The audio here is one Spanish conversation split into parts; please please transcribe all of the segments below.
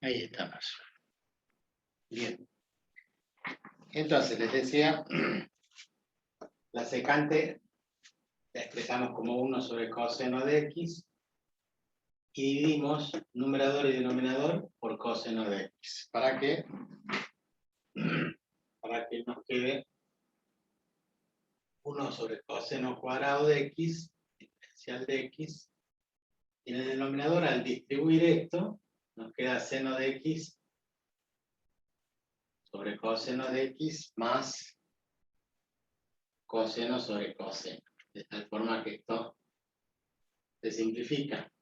Ahí estamos. Bien. Entonces, les decía, la secante la expresamos como 1 sobre coseno de x y dividimos numerador y denominador por coseno de x. ¿Para qué? Para que nos quede 1 sobre coseno cuadrado de x, diferencial de x, y en el denominador, al distribuir esto, nos queda seno de x sobre coseno de x más coseno sobre coseno. De tal forma que esto se simplifica.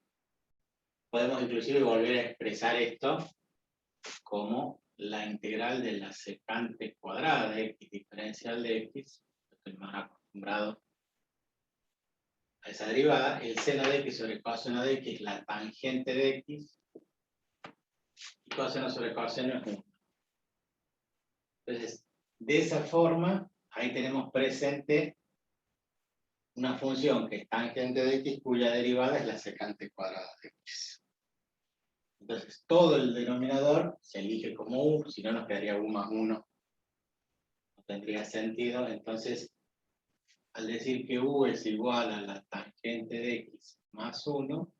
Podemos inclusive volver a expresar esto como la integral de la secante cuadrada de x diferencial de x. Estoy más acostumbrado a esa derivada. El seno de x sobre coseno de x es la tangente de x. Y coseno sobre coseno es 1. Entonces, de esa forma, ahí tenemos presente una función que es tangente de x cuya derivada es la secante cuadrada de x. Entonces, todo el denominador se elige como u, si no nos quedaría u más 1. No tendría sentido. Entonces, al decir que u es igual a la tangente de x más 1,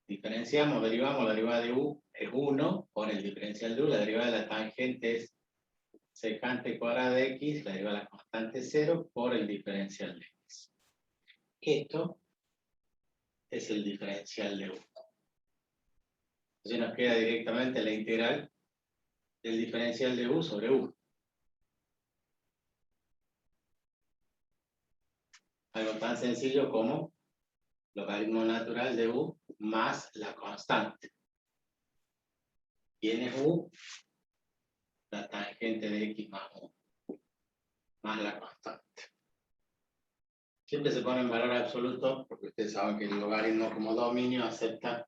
diferenciamos, derivamos, la derivada de u es 1 por el diferencial de u, la derivada de la tangente es secante cuadrada de x, la derivada de la constante 0 por el diferencial de x. Esto es el diferencial de u. Entonces nos queda directamente la integral del diferencial de u sobre u. Algo tan sencillo como logaritmo natural de u más la constante. ¿Quién es u? La tangente de x más 1, más la constante. Siempre se pone en valor absoluto, porque ustedes saben que el logaritmo como dominio acepta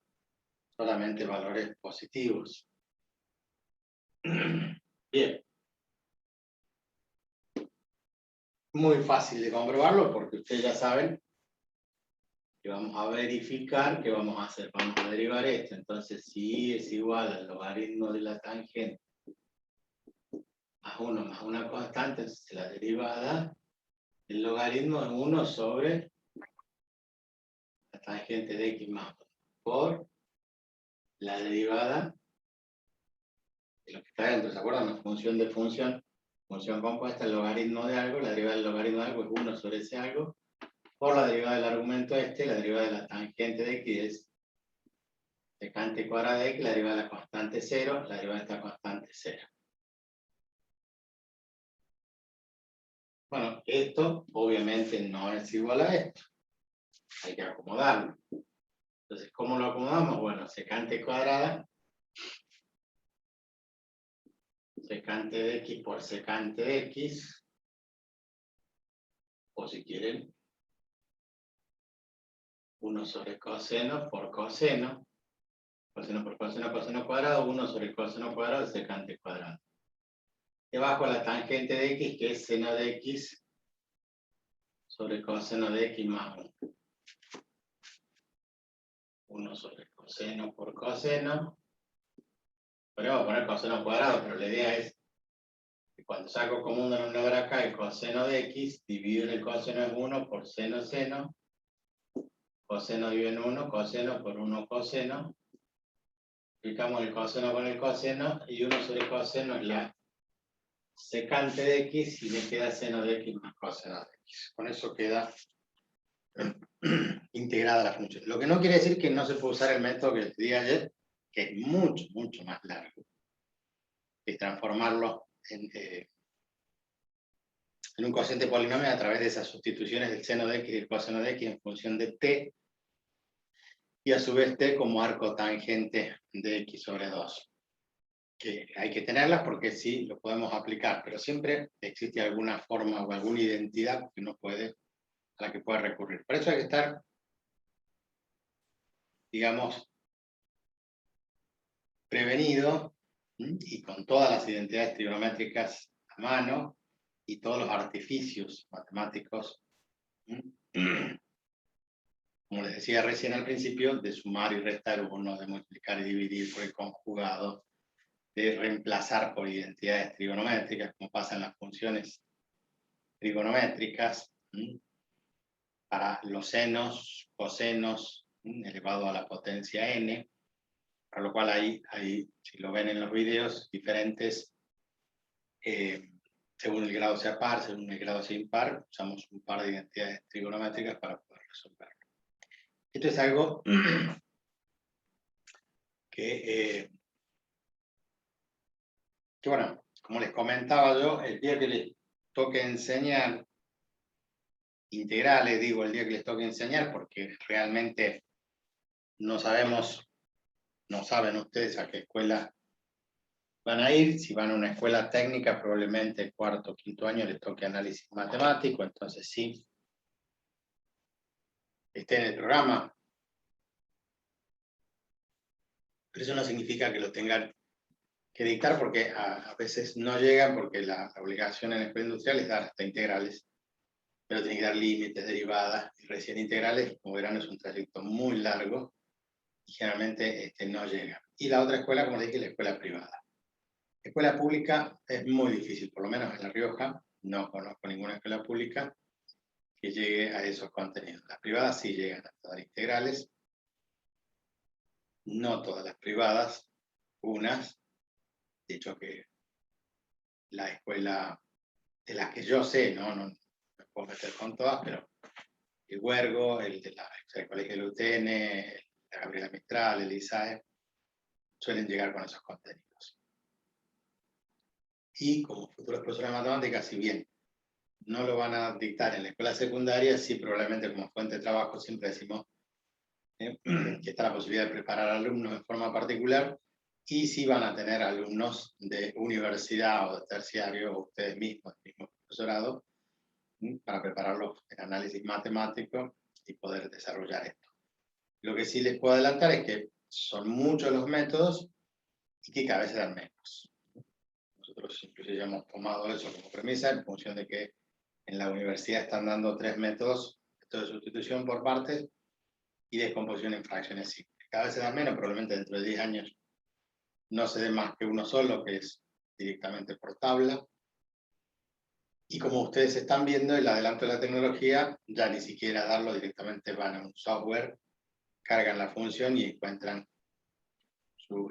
solamente valores positivos. Bien. Muy fácil de comprobarlo, porque ustedes ya saben que vamos a verificar qué vamos a hacer. Vamos a derivar esto. Entonces, si es igual al logaritmo de la tangente más 1 más una constante, entonces la derivada del logaritmo es 1 sobre la tangente de x más 1 por la derivada de lo que está dentro. ¿Se acuerdan? Una función de función compuesta, el logaritmo de algo, la derivada del logaritmo de algo es 1 sobre ese algo, por la derivada del argumento la derivada de la tangente de x es secante cuadrada de x, la derivada de la constante 0, la derivada de esta constante 0. Bueno, esto obviamente no es igual a esto. Hay que acomodarlo. Entonces, ¿cómo lo acomodamos? Bueno, secante cuadrada, secante de x por secante de x, o si quieren, 1 sobre coseno por coseno, coseno por coseno, coseno cuadrado, 1 sobre coseno cuadrado de secante cuadrado. Debajo la tangente de x, que es seno de x sobre coseno de x más 1. 1 sobre coseno por coseno. Podemos poner coseno cuadrado, pero la idea es que cuando saco como un denominador acá el coseno de x, divido en el coseno es 1 por seno, seno. Coseno dividido en 1, coseno por 1 coseno. Aplicamos el coseno con el coseno, y 1 sobre coseno es la secante de x, y me queda seno de x más coseno de x. Con eso queda integrada la función. Lo que no quiere decir que no se puede usar el método que les di ayer, que es mucho, mucho más largo, es transformarlo en un cociente polinomial a través de esas sustituciones del seno de x y del coseno de x en función de t, y a su vez t como arco tangente de x sobre 2. Que hay que tenerlas porque sí lo podemos aplicar, pero siempre existe alguna forma o alguna identidad que uno puede, a la que puede recurrir. Por eso hay que estar, digamos, prevenido, y con todas las identidades trigonométricas a mano y todos los artificios matemáticos como les decía recién al principio, de sumar y restar 1, de multiplicar y dividir por el conjugado, de reemplazar por identidades trigonométricas, como pasa en las funciones trigonométricas, para los senos, cosenos, elevado a la potencia n, para lo cual hay, si lo ven en los videos, diferentes, según el grado sea par, según el grado sea impar, usamos un par de identidades trigonométricas para poder resolverlo. Esto es algo que bueno, como les comentaba yo, el día que les toque enseñar integrales, digo el día que les toque enseñar, porque realmente no sabemos, no saben ustedes a qué escuela van a ir. Si van a una escuela técnica, probablemente el cuarto o quinto año les toque análisis matemático, entonces sí, esté en el programa. Pero eso no significa que lo tengan que dictar, porque a veces no llegan, porque la obligación en la escuela industrial es dar hasta integrales, pero tiene que dar límites, derivadas, y recién integrales, como verán, es un trayecto muy largo, y generalmente no llega. Y la otra escuela, como les dije, es la escuela privada. Escuela pública es muy difícil, por lo menos en La Rioja, no conozco ninguna escuela pública que llegue a esos contenidos. Las privadas sí llegan a dar integrales, no todas las privadas, unas, de hecho que la escuela de las que yo sé, no me puedo meter con todas, pero el Huergo, el Colegio del UTN, la Gabriela Mistral, el ISAE, suelen llegar con esos contenidos. Y como futuros profesores de matemáticas, si bien no lo van a dictar en la escuela secundaria, sí probablemente como fuente de trabajo siempre decimos que está la posibilidad de preparar alumnos en forma particular, y sí van a tener alumnos de universidad o de terciario, o ustedes mismos, el mismo profesorado, para prepararlos en análisis matemático y poder desarrollar esto. Lo que sí les puedo adelantar es que son muchos los métodos y que cada vez se dan menos. Nosotros incluso ya hemos tomado eso como premisa en función de que en la universidad están dando 3 métodos, de sustitución por partes y descomposición en fracciones simples. Cada vez se dan menos, probablemente dentro de 10 años no se dé más que uno solo, que es directamente por tabla. Y como ustedes están viendo, el adelanto de la tecnología, ya ni siquiera darlo directamente, van a un software, cargan la función y encuentran su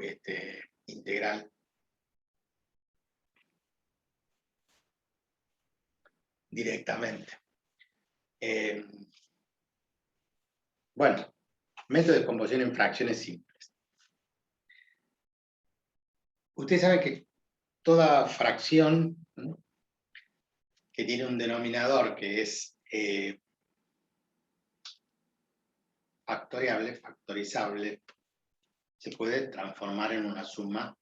integral directamente. Bueno, método de descomposición en fracciones simples. Usted sabe que toda fracción, ¿no?, que tiene un denominador que es factorizable, se puede transformar en una suma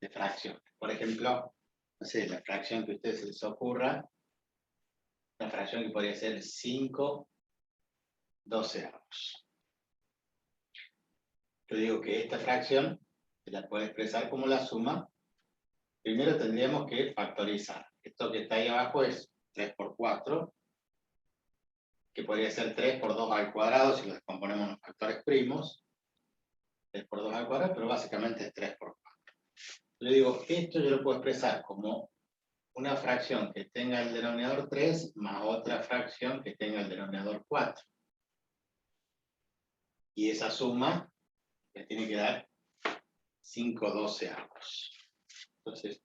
de fracciones. Por ejemplo, no sé, la fracción que a ustedes se les ocurra, una fracción que podría ser 5/12. Yo digo que esta fracción se la puede expresar como la suma. Primero tendríamos que factorizar. Esto que está ahí abajo es 3 por 4, que podría ser 3 por 2 al cuadrado si lo descomponemos en factores primos. 3 por 2 al cuadrado, pero básicamente es 3 por 4. Yo digo, esto yo lo puedo expresar como una fracción que tenga el denominador 3 más otra fracción que tenga el denominador 4. Y esa suma me tiene que dar 5/12. Entonces,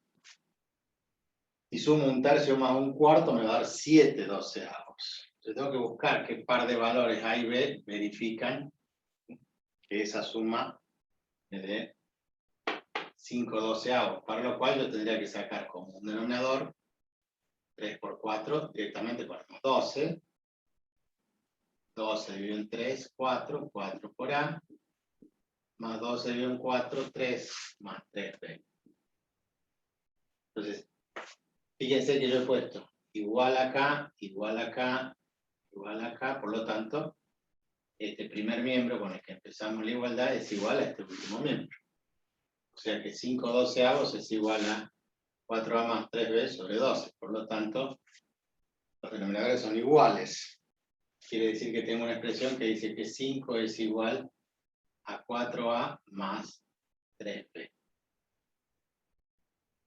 si sumo un tercio más un cuarto, me va a dar 7/12. Entonces tengo que buscar qué par de valores A y B verifican que esa suma me dé 5/12, para lo cual yo tendría que sacar como un denominador 3 por 4, directamente ponemos 12. 12 dividido en 3, 4, 4 por A, más 12 dividido en 4, 3, más 3B. Entonces, fíjense que yo he puesto igual acá, igual acá, igual acá, por lo tanto, este primer miembro con el que empezamos la igualdad es igual a este último miembro. O sea que 5/12 es igual a 4A más 3B sobre 12. Por lo tanto, los denominadores son iguales. quiere decir que tengo una expresión que dice que 5 es igual a 4A más 3B.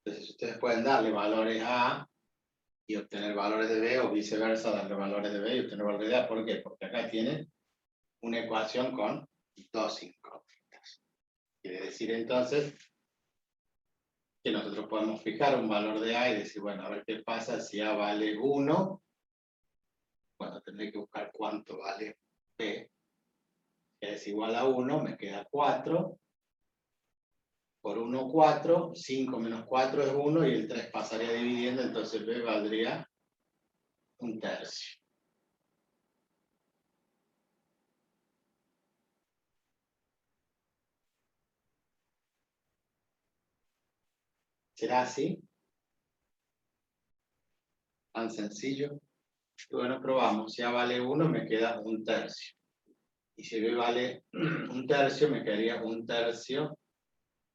Entonces ustedes pueden darle valores a A y obtener valores de B, o viceversa, darle valores de B y obtener valores de A. ¿Por qué? Porque acá tienen una ecuación con dos incógnitas. Quiere decir entonces que nosotros podemos fijar un valor de A y decir, bueno, a ver qué pasa si A vale 1. Bueno, tendré que buscar cuánto vale B, que es igual a 1, me queda 4. Por 1, 4, 5 menos 4 es 1, y el 3 pasaría dividiendo, entonces B valdría 1/3. ¿Será así? Tan sencillo. Y bueno, probamos. Si A vale 1, me queda 1/3. Y si B vale 1/3, me quedaría 1/3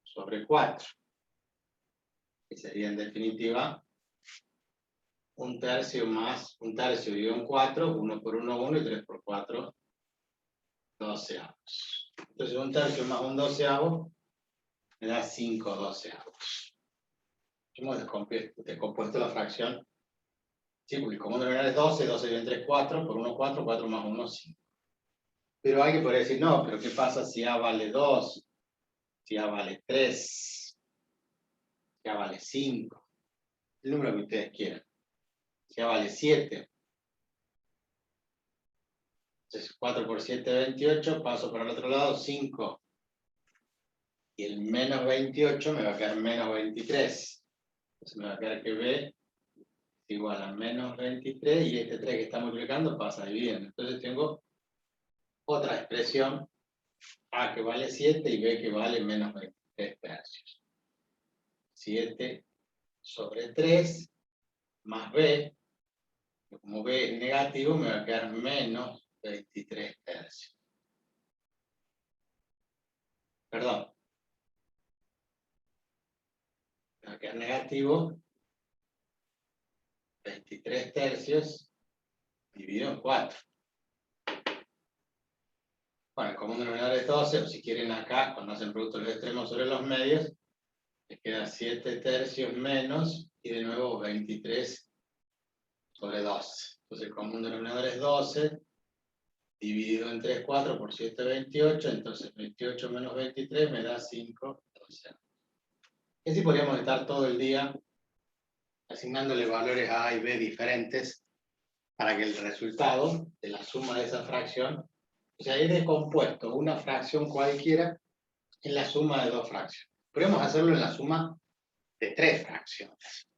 sobre 4. Que sería en definitiva 1/3 más 1/3 dividido en 4, 1 por 1, 1, y 3 por 4, 12avos. Entonces 1/3 más 1/12 me da 5/12. Hemos descompuesto la fracción. Sí, porque el común denominador es 12, 12 dividido en 3, 4, por 1, 4, 4 más 1, 5. Pero hay que poder decir, no, pero ¿qué pasa si A vale 2? Si A vale 3, si A vale 5, el número que ustedes quieran. Si A vale 7. Entonces 4 por 7, 28, paso para el otro lado, 5. Y el menos 28 me va a quedar menos 23. Entonces me va a quedar que B es igual a menos 23, y este 3 que está multiplicando pasa dividiendo. Entonces tengo otra expresión, A que vale 7 y B que vale menos 23/3. 7 sobre 3 más B, que como B es negativo, me va a quedar menos 23/3. Perdón. Me va a quedar negativo 23/3 dividido en 4. Bueno, el común denominador es 12, o si quieren acá, cuando hacen producto de los extremos sobre los medios, les queda 7/3 menos, y de nuevo 23 sobre 12. Entonces el común denominador es 12, dividido en 3, 4 por 7, 28, entonces 28 menos 23 me da 5/12. Y así podríamos estar todo el día asignándole valores a A y B diferentes para que el resultado de la suma de esa fracción, o sea, es descompuesto una fracción cualquiera en la suma de dos fracciones. Podemos hacerlo en la suma de 3 fracciones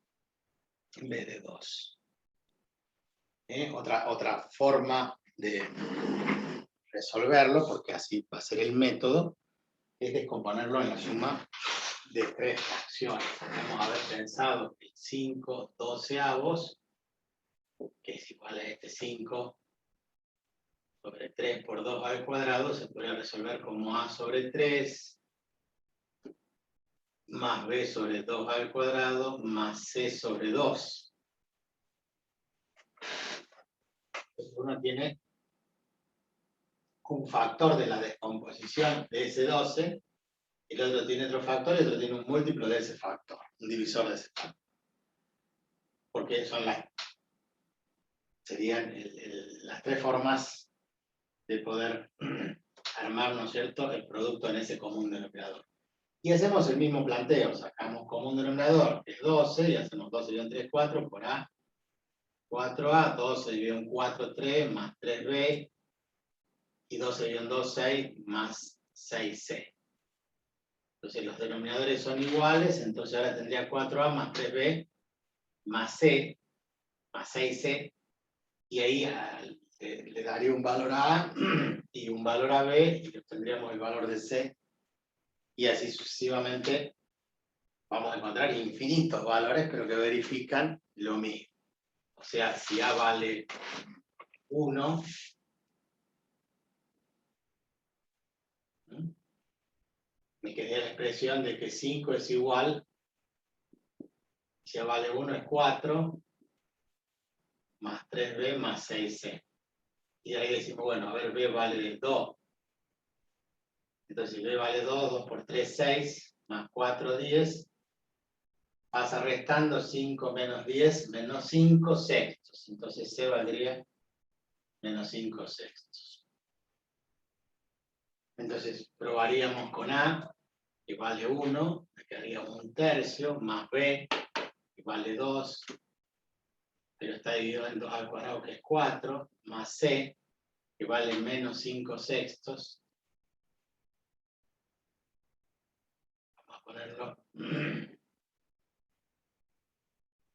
en vez de 2. Otra forma de resolverlo, porque así va a ser el método, es descomponerlo en la suma de 3 fracciones. Podemos haber pensado que 5/12, que es igual a este 5 sobre 3 por 2 al cuadrado, se podría resolver como A sobre 3 más B sobre 2 al cuadrado más C sobre 2. Entonces uno tiene un factor de la descomposición de ese 12, el otro tiene otro factor y el otro tiene un múltiplo de ese factor, un divisor de ese factor. Porque serían las 3 formas de poder armar, ¿no es cierto?, el producto en ese común denominador. Y hacemos el mismo planteo, sacamos común denominador, que es 12, y hacemos 12 dividido en 3, 4, por A, 4A, 12 dividido en 4, 3, más 3B, y 12 dividido en 2, 6, más 6C. Entonces los denominadores son iguales, entonces ahora tendría 4A más 3B, más C, más 6C, y ahí le daría un valor a A y un valor a B, y obtendríamos el valor de C, y así sucesivamente vamos a encontrar infinitos valores, pero que verifican lo mismo. O sea, si A vale 1, me quedé la expresión de que 5 es igual, si A vale 1 es 4, más 3B más 6C. Y ahí decimos, bueno, a ver, B vale 2. Entonces, si B vale 2, 2 por 3, 6, más 4, 10. Pasa restando 5 menos 10, menos 5 sextos. Entonces C valdría menos 5 sextos. Entonces probaríamos con A, que vale 1, me quedaría 1/3, más B, que vale 2, pero está dividido en 2 al cuadrado, que es 4, más C, que vale menos 5 sextos. Vamos a ponerlo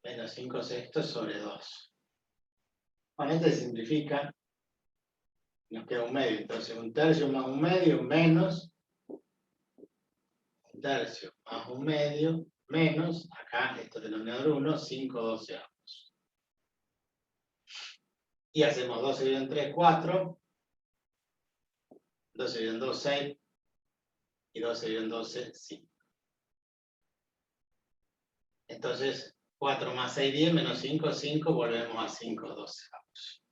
menos 5 sextos sobre 2. Bueno, este se simplifica, nos queda 1/2, entonces 1/3 más 1/2 menos 1/3 más 1/2 menos, acá esto denominador 1, 5/12. Y hacemos 12 dividido en 3, 4, 12 dividido en 2, 6, y 12 dividido en 12, 5. Entonces, 4 más 6, 10, menos 5, 5, volvemos a 5/12.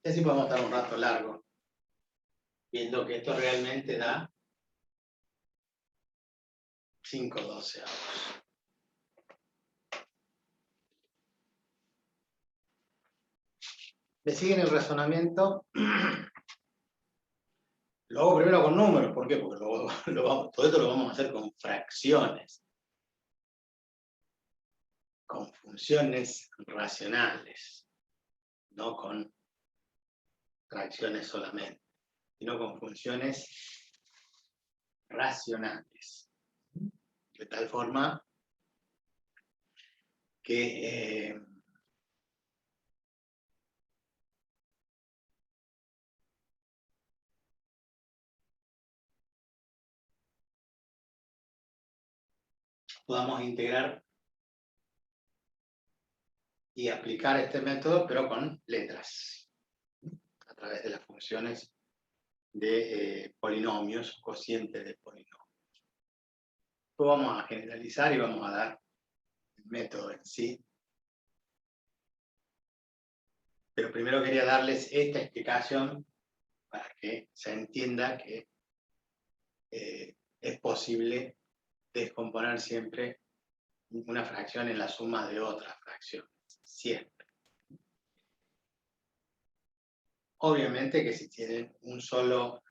Y así podemos estar un rato largo, viendo que esto realmente da 5/12. ¿Me siguen el razonamiento? Lo hago primero con números. ¿Por qué? Porque todo esto lo vamos a hacer con fracciones. Con funciones racionales. No con fracciones solamente. Sino con funciones racionales. De tal forma que podamos integrar y aplicar este método, pero con letras, a través de las funciones de polinomios, cocientes de polinomios. Después vamos a generalizar y vamos a dar el método en sí. Pero primero quería darles esta explicación para que se entienda que es posible descomponer siempre una fracción en la suma de otras fracciones. Siempre. Obviamente que si tienen un solo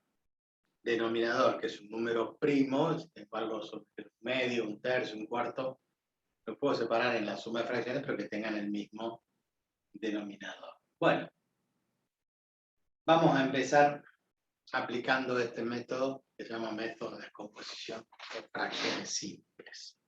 denominador, que es un número primo, sin embargo, sobre un medio, 1/3, 1/4, lo puedo separar en la suma de fracciones, pero que tengan el mismo denominador. Bueno, vamos a empezar aplicando este método que se llama método de descomposición de fracciones simples.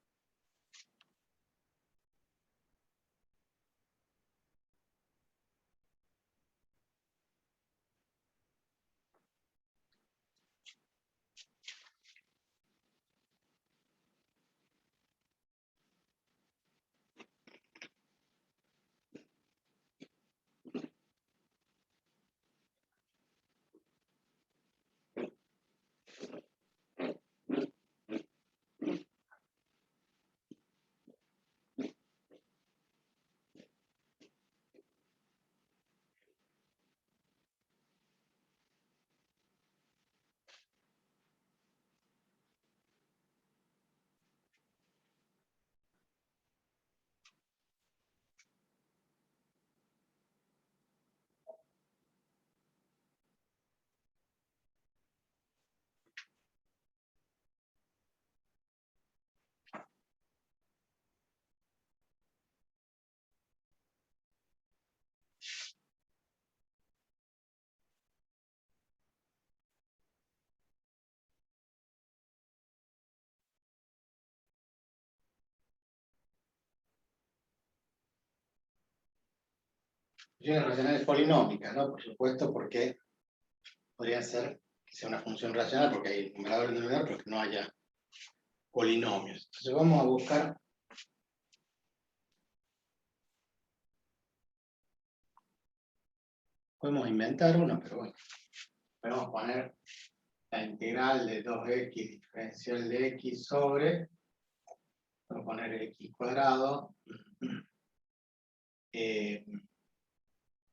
Funciones racionales polinómicas, ¿no? Por supuesto, porque podría ser que sea una función racional, porque hay numerador y denominador, pero que no haya polinomios. Entonces vamos a buscar podemos inventar uno, pero bueno, podemos poner la integral de 2x diferencial de x sobre, vamos a poner x cuadrado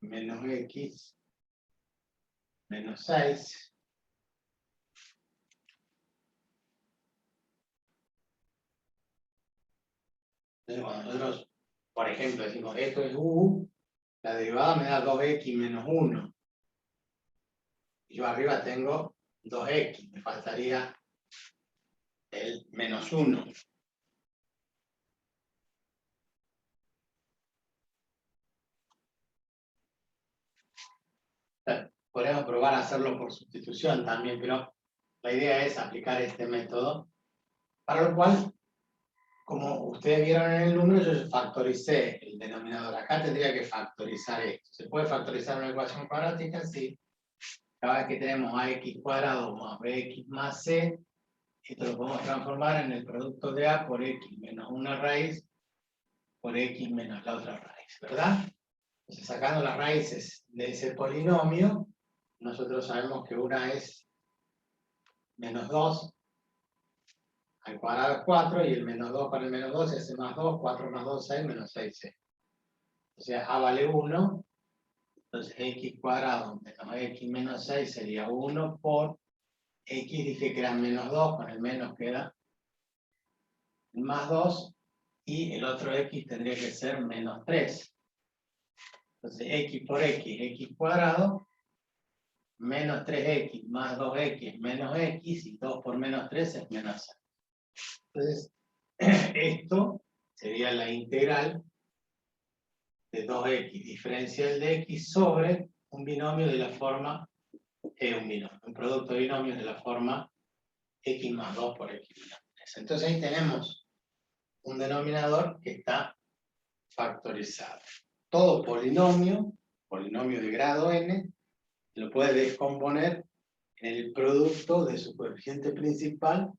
menos x menos 6. Entonces, cuando nosotros, por ejemplo, decimos esto es u, la derivada me da 2x menos 1. Y yo arriba tengo 2x, me faltaría el menos 1. Podemos probar a hacerlo por sustitución también, pero la idea es aplicar este método, para lo cual, como ustedes vieron en el número, yo factoricé el denominador. Acá tendría que factorizar esto. ¿Se puede factorizar una ecuación cuadrática? Sí. Cada vez que tenemos ax cuadrado más bx más c, esto lo podemos transformar en el producto de a por x menos una raíz por x menos la otra raíz, ¿verdad? Entonces, sacando las raíces de ese polinomio, nosotros sabemos que una es menos 2 al cuadrado es 4, y el menos 2 para el menos 2 es más 2, 4 más 2, 6, menos 6c. O sea, a vale 1, entonces x cuadrado menos x menos 6 sería 1 por x, dije que era menos 2, con el menos queda más 2, y el otro x tendría que ser menos 3. Entonces x por x cuadrado, menos 3x más 2x menos x, y 2 por menos 3 es menos 6. Entonces, esto sería la integral de 2x diferencial de x sobre un binomio de la forma, un producto de binomios de la forma x más 2 por x menos 3. Entonces ahí tenemos un denominador que está factorizado. Todo polinomio de grado n, lo puede descomponer en el producto de su coeficiente principal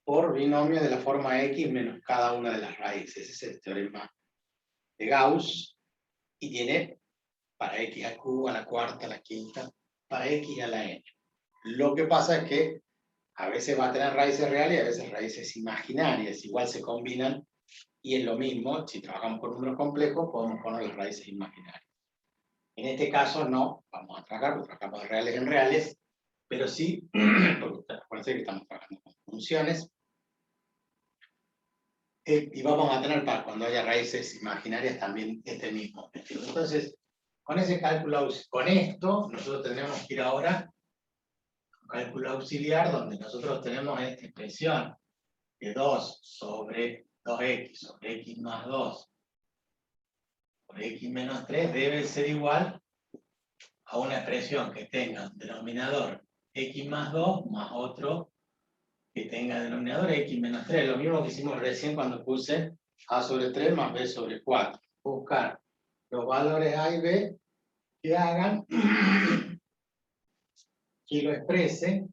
por binomio de la forma x menos cada una de las raíces. Ese es el teorema de Gauss, y tiene para x a q, a la cuarta, a la quinta, para x a la n. Lo que pasa es que a veces va a tener raíces reales y a veces raíces imaginarias. Igual se combinan, y es lo mismo, si trabajamos con números complejos, podemos poner las raíces imaginarias. En este caso no, vamos a trabajar, porque trabajamos de reales en reales, pero sí, porque acuérdense que estamos trabajando con funciones, y vamos a tener para cuando haya raíces imaginarias también este mismo método. Entonces, con ese cálculo, con esto, nosotros tendremos que ir ahora a un cálculo auxiliar, donde nosotros tenemos esta expresión de 2 sobre 2x sobre x más 2 por x menos 3 debe ser igual a una expresión que tenga un denominador x más 2 más otro que tenga denominador x menos 3. Lo mismo que hicimos recién cuando puse a sobre 3 más b sobre 4. Buscar los valores a y b que hagan que lo exprese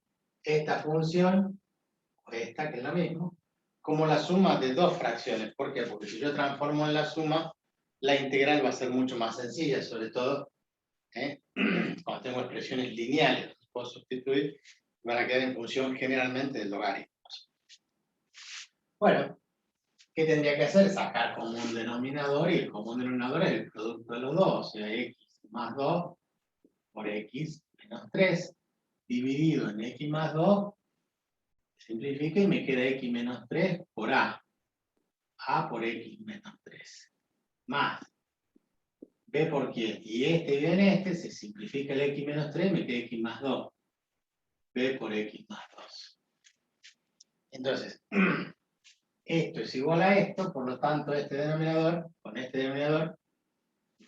esta función, o esta que es la misma, como la suma de dos fracciones. ¿Por qué? Porque si yo transformo en la suma, la integral va a ser mucho más sencilla, sobre todo cuando tengo expresiones lineales. Puedo sustituir, van a quedar en función generalmente del logaritmo. Bueno, ¿qué tendría que hacer? Sacar común denominador, y el común denominador es el producto de los dos, o sea, x más 2 por x menos 3, dividido en x más 2, simplifica y me queda x menos 3 por a por x menos 3, más b por quién, y este viene este, se simplifica el x menos 3, me queda x más 2, b por x más 2. Entonces, esto es igual a esto, por lo tanto este denominador con este denominador,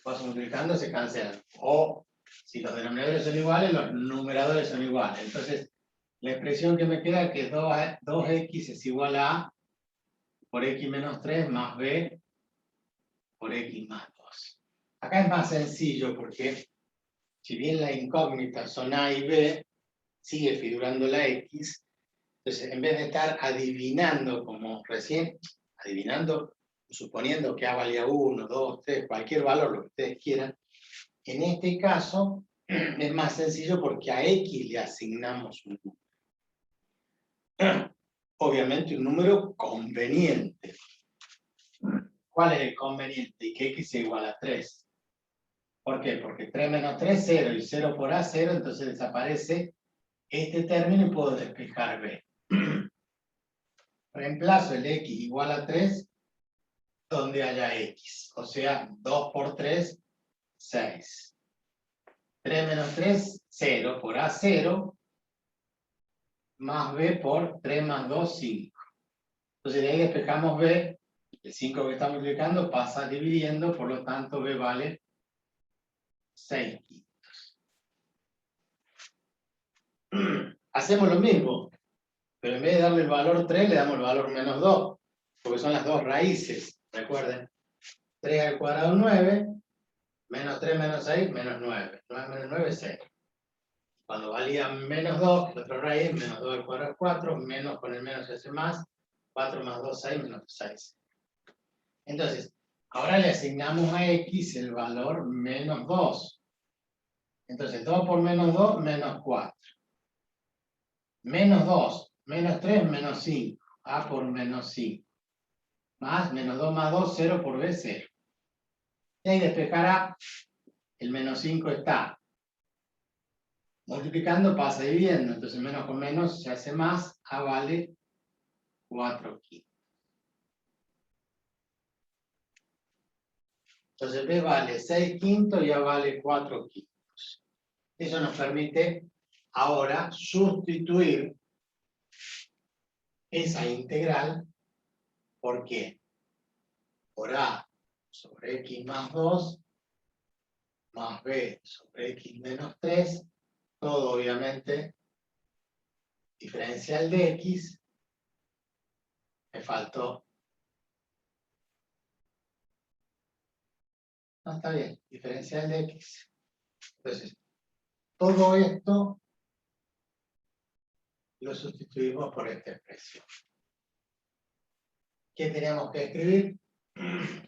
paso multiplicando, se cancelan. O si los denominadores son iguales, los numeradores son iguales. Entonces, la expresión que me queda es que 2x es igual a por x menos 3 más b por x más 2. Acá es más sencillo porque, si bien la incógnita son a y b, sigue figurando la x. Entonces, en vez de estar adivinando como recién, adivinando, suponiendo que a valía 1, 2, 3, cualquier valor, lo que ustedes quieran, en este caso es más sencillo porque a x le asignamos un número. Obviamente un número conveniente. ¿Cuál es el conveniente? Y que x sea igual a 3. ¿Por qué? Porque 3 menos 3, 0, y 0 por A, 0, entonces desaparece este término y puedo despejar B. Reemplazo el X igual a 3 donde haya X. O sea, 2 por 3, 6. 3 menos 3, 0 por A, 0. Más B por 3 más 2, 5. Entonces de ahí despejamos B. El 5 que está multiplicando pasa dividiendo, por lo tanto B vale 6 quintos. Hacemos lo mismo, pero en vez de darle el valor 3, le damos el valor menos 2, porque son las dos raíces, recuerden. 3 al cuadrado 9, menos 3 menos 6, menos 9. 9 menos 9 es 0. Cuando valía menos 2, que es la otra raíz, menos 2 al cuadrado es 4, menos con el menos se hace más, 4 más 2, 6, menos 6. Entonces, ahora le asignamos a X el valor menos 2. Entonces, 2 por menos 2, menos 4. Menos 2, menos 3, menos 5. A por menos 5. Más, menos 2 más 2, 0 por B, 0. Y ahí despejará, el menos 5 está. Multiplicando pasa dividiendo, entonces menos con menos se hace más, A vale 4 quintos. Entonces B vale 6 quintos y A vale 4 quintos. Eso nos permite ahora sustituir esa integral. ¿Por qué? Por A sobre X más 2 más B sobre X menos 3, todo obviamente diferencial de X. Me faltó. No, está bien, diferencial de X. Entonces, todo esto lo sustituimos por esta expresión. ¿Qué tenemos que escribir?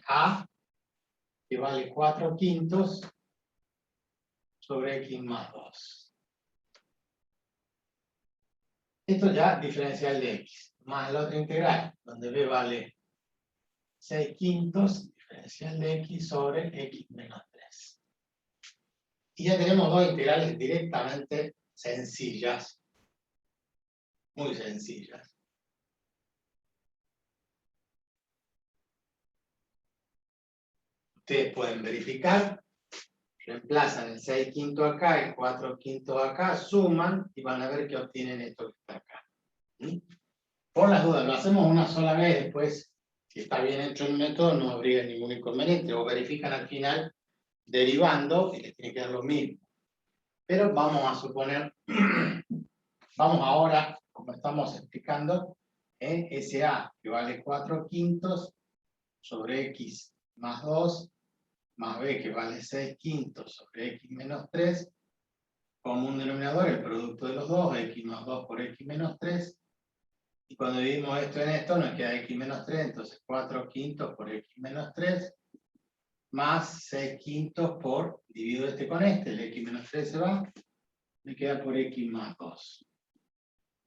A, que vale 4 quintos sobre X más 2. Esto ya diferencial de X, más la otra integral, donde B vale 6 quintos, diferencial de X sobre X menos 3. Y ya tenemos dos integrales directamente sencillas, muy sencillas. Ustedes pueden verificar, reemplazan el 6 quintos acá, el 4 quintos acá, suman y van a ver que obtienen esto que está acá. Por las dudas, lo hacemos una sola vez, después, si está bien hecho el método, no habría ningún inconveniente, o verifican al final derivando y les tiene que dar lo mismo. Pero vamos a suponer, vamos ahora, como estamos explicando, SA, que vale 4 quintos sobre X más 2, más B, que vale 6 quintos sobre X menos 3, común denominador, el producto de los dos, X más 2 por X menos 3, y cuando dividimos esto en esto, nos queda X menos 3, entonces 4 quintos por X menos 3, más 6 quintos por, divido este con este, el X menos 3 se va, me queda por X más 2.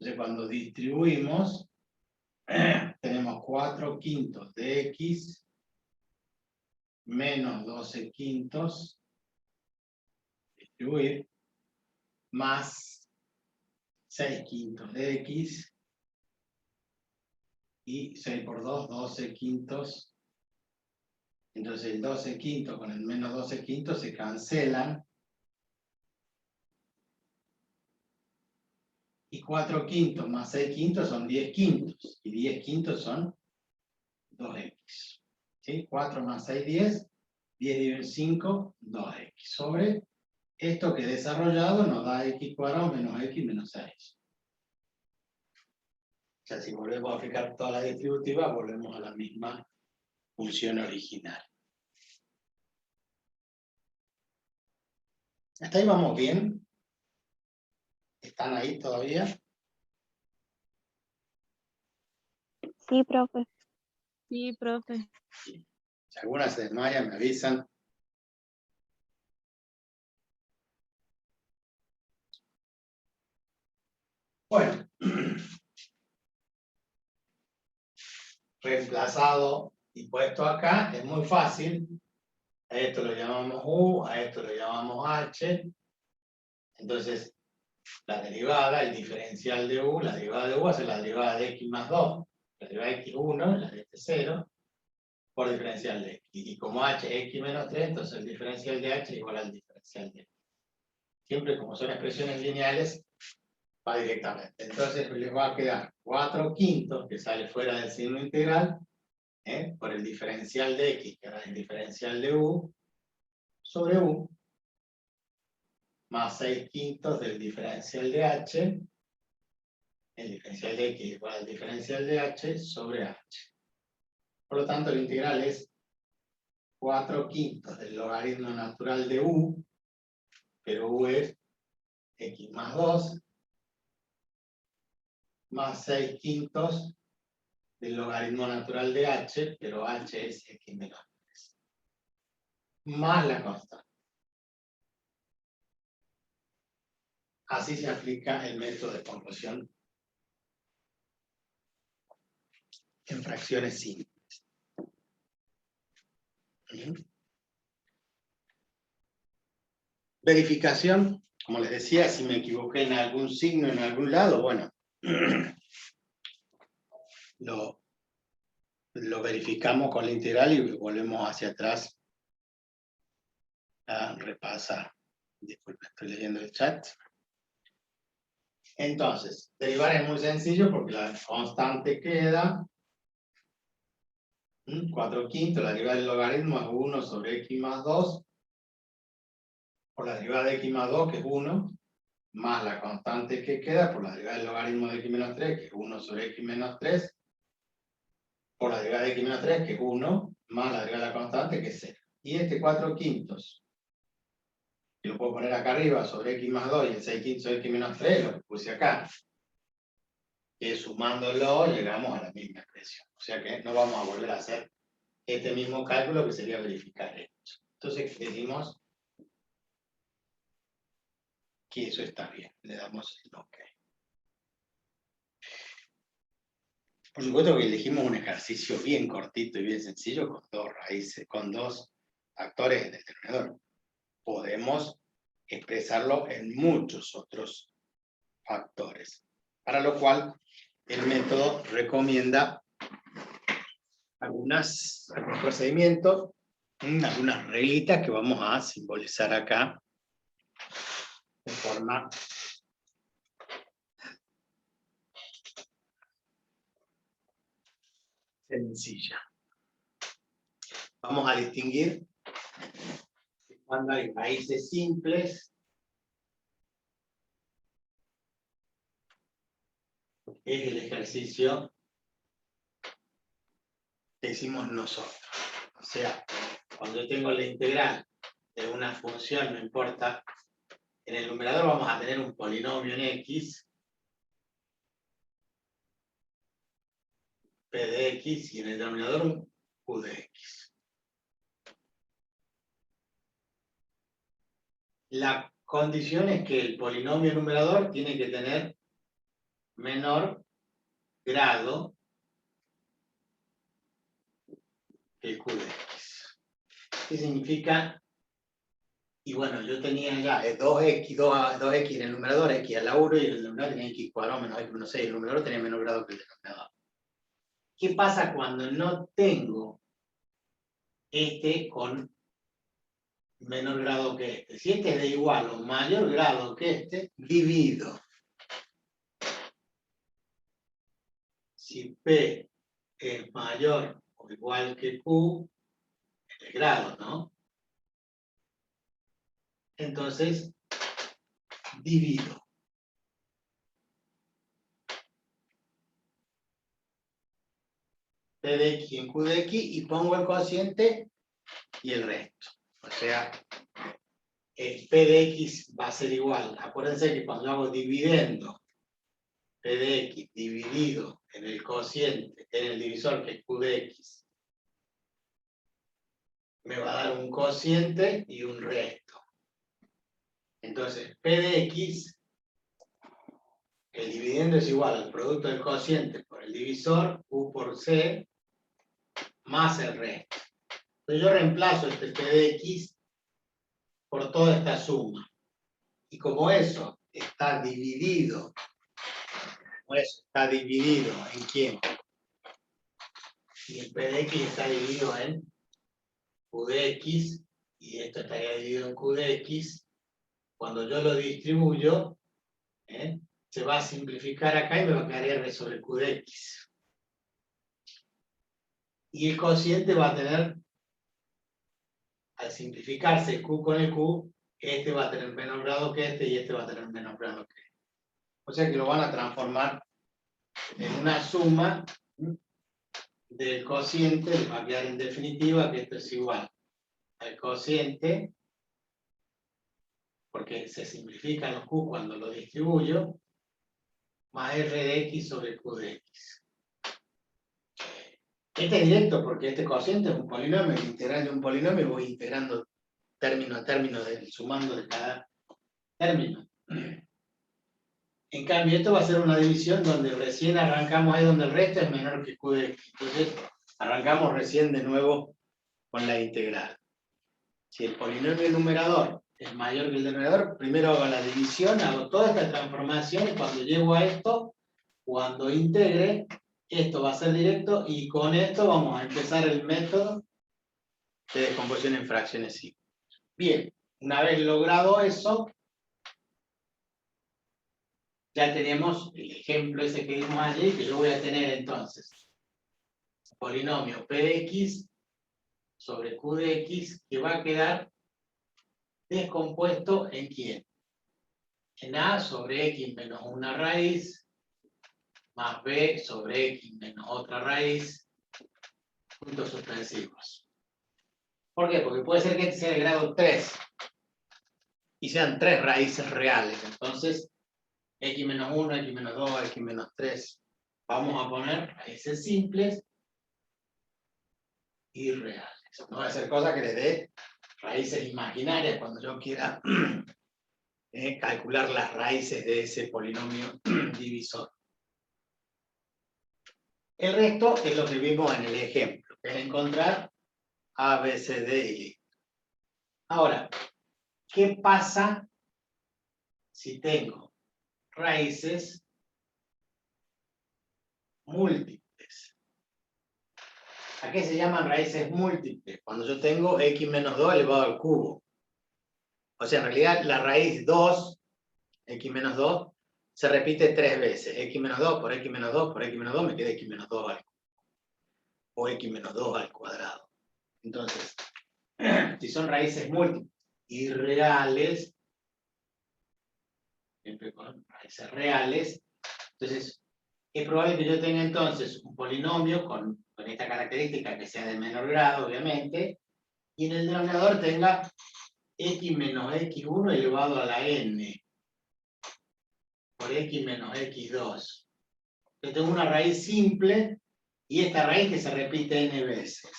Entonces cuando distribuimos, tenemos 4 quintos de X menos 12 quintos, distribuir, más 6 quintos de X, y 6 por 2, 12 quintos. Entonces el 12 quintos con el menos 12 quintos se cancelan. Y 4 quintos más 6 quintos son 10 quintos. Y 10 quintos son 2x. ¿Sí? 4 más 6, 10. 10 dividido en 5, 2x. Sobre esto que desarrollado nos da x cuadrado menos x menos 6. O sea, si volvemos a aplicar toda la distributiva, volvemos a la misma función original. ¿Hasta ahí vamos bien? ¿Están ahí todavía? Sí, profe. Sí, profe. Si alguna se desmaya, me avisan. Bueno. Reemplazado y puesto acá, es muy fácil. A esto lo llamamos U, a esto lo llamamos H. Entonces, la derivada, el diferencial de U, la derivada de U hace la derivada de X más 2, la derivada de X1, la de este 0, por diferencial de X. Y como H es X menos 3, entonces el diferencial de H es igual al diferencial de X. Siempre como son expresiones lineales, va directamente. Entonces les va a quedar 4/5, que sale fuera del signo integral, por el diferencial de X, que era el diferencial de U, sobre U, más 6/5 del diferencial de H, el diferencial de X igual al diferencial de H sobre H. Por lo tanto, el integral es 4/5 del logaritmo natural de U, pero U es X más 2, más 6/5 del logaritmo natural de H, pero H es X menos 3, más la constante. Así se aplica el método de conversión en fracciones simples. Verificación, como les decía, si me equivoqué en algún signo, en algún lado, bueno, lo verificamos con la integral y volvemos hacia atrás a repasar. Disculpen, estoy leyendo el chat. Entonces, derivar es muy sencillo porque la constante queda 4/5, la derivada del logaritmo es 1 sobre X más 2, por la derivada de X más 2, que es 1, más la constante que queda por la derivada del logaritmo de X menos 3, que es 1 sobre X menos 3, por la derivada de X menos 3, que es 1, más la derivada de la constante, que es 0. Y este 4/5, que lo puedo poner acá arriba, sobre X más 2, y el 6/5 sobre X menos 3, lo puse acá. Que sumándolo llegamos a la misma expresión. O sea que no vamos a volver a hacer este mismo cálculo, que sería verificar esto. Entonces decimos que eso está bien. Le damos el OK. Por supuesto que elegimos un ejercicio bien cortito y bien sencillo, con dos raíces, con dos factores en el denominador. Podemos expresarlo en muchos otros factores, para lo cual el método recomienda algunos procedimientos, algunas reglitas que vamos a simbolizar acá de forma sencilla. Vamos a distinguir cuando hay raíces simples, es el ejercicio que hicimos nosotros. O sea, cuando yo tengo la integral de una función, no importa, en el numerador vamos a tener un polinomio en X, P de X, y en el denominador un Q de X. La condición es que el polinomio numerador tiene que tener menor grado que el Q de X. ¿Qué significa? Y bueno, yo tenía ya 2x en el numerador, x a la 1, y el denominador tenía x cuadrado menos x menos 6. El numerador tenía menor grado que el denominador. ¿Qué pasa cuando no tengo este con menor grado que este? Si este es de igual o mayor grado que este, divido. Si P es mayor o igual que Q, el grado, ¿no? Entonces, divido. P de X en Q de X y pongo el cociente y el resto. O sea, P de X va a ser igual. Acuérdense que cuando hago dividendo P de X dividido en el cociente, en el divisor, que es Q de X, me va a dar un cociente y un resto. Entonces, P de X, el dividendo es igual al producto del cociente por el divisor, Q por C, más el resto. Entonces yo reemplazo este p de x por toda esta suma. Y como eso está dividido, ¿en quién? Y el p de x está dividido en q de x, y esto estaría dividido en q de x. Cuando yo lo distribuyo, se va a simplificar acá y me va a quedar r sobre q de x. Y el cociente va a tener, al simplificarse q con el q, este va a tener menos grado que este y este va a tener menos grado que este. O sea que lo van a transformar en una suma del cociente, les va a quedar en definitiva que esto es igual al cociente, porque se simplifican los q cuando lo distribuyo, más r de x sobre q de x. Este es directo porque este cociente es un polinomio, el integral de un polinomio, voy integrando término a término, sumando de cada término. En cambio, esto va a ser una división donde recién arrancamos ahí donde el resto es menor que q de x. Entonces, arrancamos recién de nuevo con la integral. Si el polinomio numerador es mayor que el denominador, primero hago la división, hago toda esta transformación y cuando llego a esto, cuando integre, esto va a ser directo y con esto vamos a empezar el método de descomposición en fracciones simples. Bien, una vez logrado eso, ya tenemos el ejemplo ese que vimos allí, que yo voy a tener entonces polinomio p de x sobre q de x, que va a quedar descompuesto en ¿quién? En a sobre x menos una raíz, más b sobre x menos otra raíz, puntos suspensivos. ¿Por qué? Porque puede ser que este sea de grado 3, y sean 3 raíces reales, entonces x menos 1, x menos 2, x menos 3, vamos a poner raíces simples y reales. No va a ser cosa que les dé raíces imaginarias cuando yo quiera calcular las raíces de ese polinomio divisor. El resto es lo que vimos en el ejemplo, que es encontrar A, B, C, D y listo. Ahora, ¿qué pasa si tengo raíces múltiples? ¿A qué se llaman raíces múltiples? Cuando yo tengo x menos 2 elevado al cubo. O sea, en realidad la raíz 2, x menos 2, se repite 3 veces. X menos 2 por x menos 2 por x menos 2 me queda x menos 2 al cubo. O x menos 2 al cuadrado. Entonces, si son raíces múltiples y reales, siempre con raíces reales, entonces es probable que yo tenga entonces un polinomio con esta característica que sea de menor grado, obviamente, y en el denominador tenga x menos x1 elevado a la n por x menos x2. Yo tengo una raíz simple y esta raíz que se repite n veces.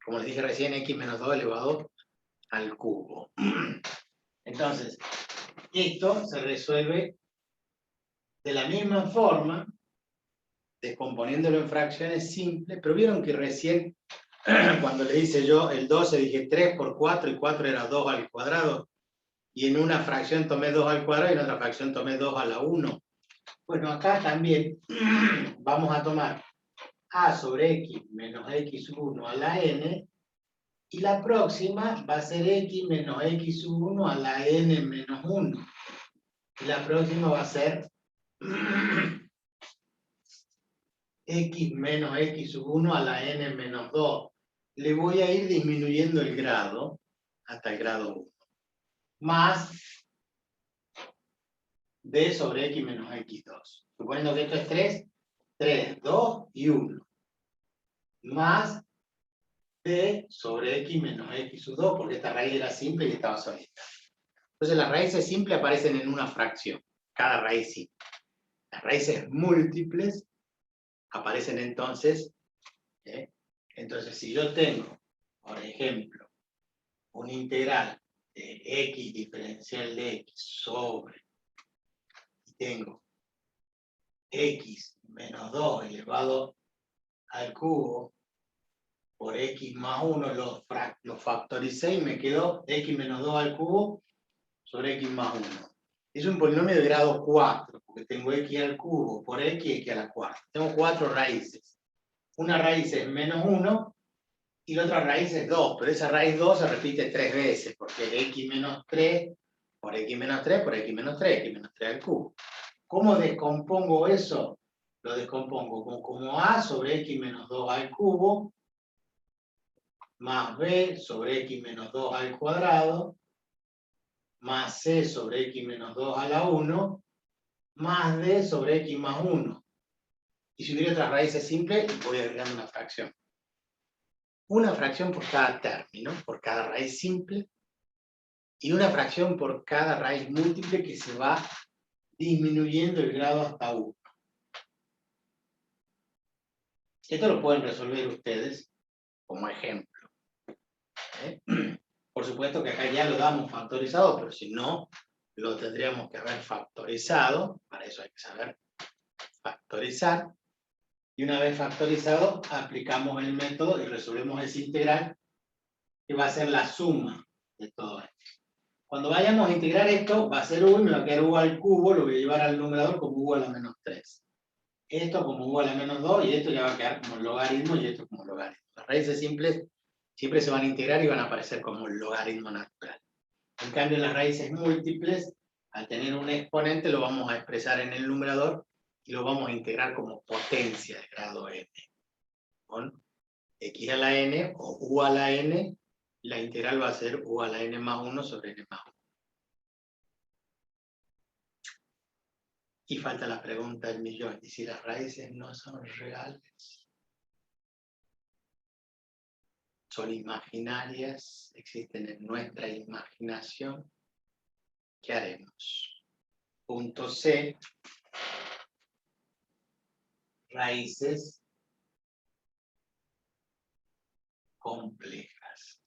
Como les dije recién, x menos 2 elevado al cubo. Entonces, esto se resuelve de la misma forma, descomponiéndolo en fracciones simples, pero vieron que recién, cuando le hice yo el 12, dije 3 por 4, y 4 era 2 al cuadrado, y en una fracción tomé 2 al cuadrado, y en otra fracción tomé 2 a la 1. Bueno, acá también vamos a tomar a sobre x menos x1 a la n, y la próxima va a ser x menos x1 a la n menos 1. Y la próxima va a ser x menos x1 a la n menos 2. Le voy a ir disminuyendo el grado hasta el grado 1. Más b sobre x menos x2. Suponiendo que esto es 3, 3, 2 y 1. Más b sobre x menos x2, porque esta raíz era simple y estaba solita. Entonces las raíces simples aparecen en una fracción, cada raíz simple. Las raíces múltiples aparecen entonces, entonces si yo tengo, por ejemplo, un integral de x diferencial de x sobre, y tengo x menos 2 elevado al cubo por x más 1, lo factoricé y me quedó x menos 2 al cubo sobre x más 1. Es un polinomio de grado 4, porque tengo x al cubo por x a la cuarta. Tengo 4 raíces. Una raíz es menos 1 y la otra raíz es 2, pero esa raíz 2 se repite 3 veces, porque es x menos 3 por x menos 3 por x menos 3, x menos 3 al cubo. ¿Cómo descompongo eso? Lo descompongo como a sobre x menos 2 al cubo más b sobre x menos 2 al cuadrado más c sobre x menos 2 a la 1 más d sobre x más 1. Y si hubiera otras raíces simples, voy agregando una fracción. Una fracción por cada término, por cada raíz simple, y una fracción por cada raíz múltiple que se va disminuyendo el grado hasta 1. Esto lo pueden resolver ustedes como ejemplo. Por supuesto que acá ya lo damos factorizado, pero si no, lo tendríamos que haber factorizado. Para eso hay que saber factorizar. Y una vez factorizado, aplicamos el método y resolvemos ese integral, que va a ser la suma de todo esto. Cuando vayamos a integrar esto, va a ser u, y me va a quedar u al cubo, lo voy a llevar al numerador como u a la menos 3. Esto como u a la menos 2, y esto ya va a quedar como logaritmo, y esto como logaritmo. Las raíces simples siempre se van a integrar y van a aparecer como logaritmo natural. En cambio, las raíces múltiples, al tener un exponente, lo vamos a expresar en el numerador, y lo vamos a integrar como potencia de grado n. Con x a la n o u a la n, la integral va a ser u a la n más 1 sobre n más 1. Y falta la pregunta del millón. ¿Y si las raíces no son reales? Son imaginarias, existen en nuestra imaginación. ¿Qué haremos? Punto C. Raíces complejas.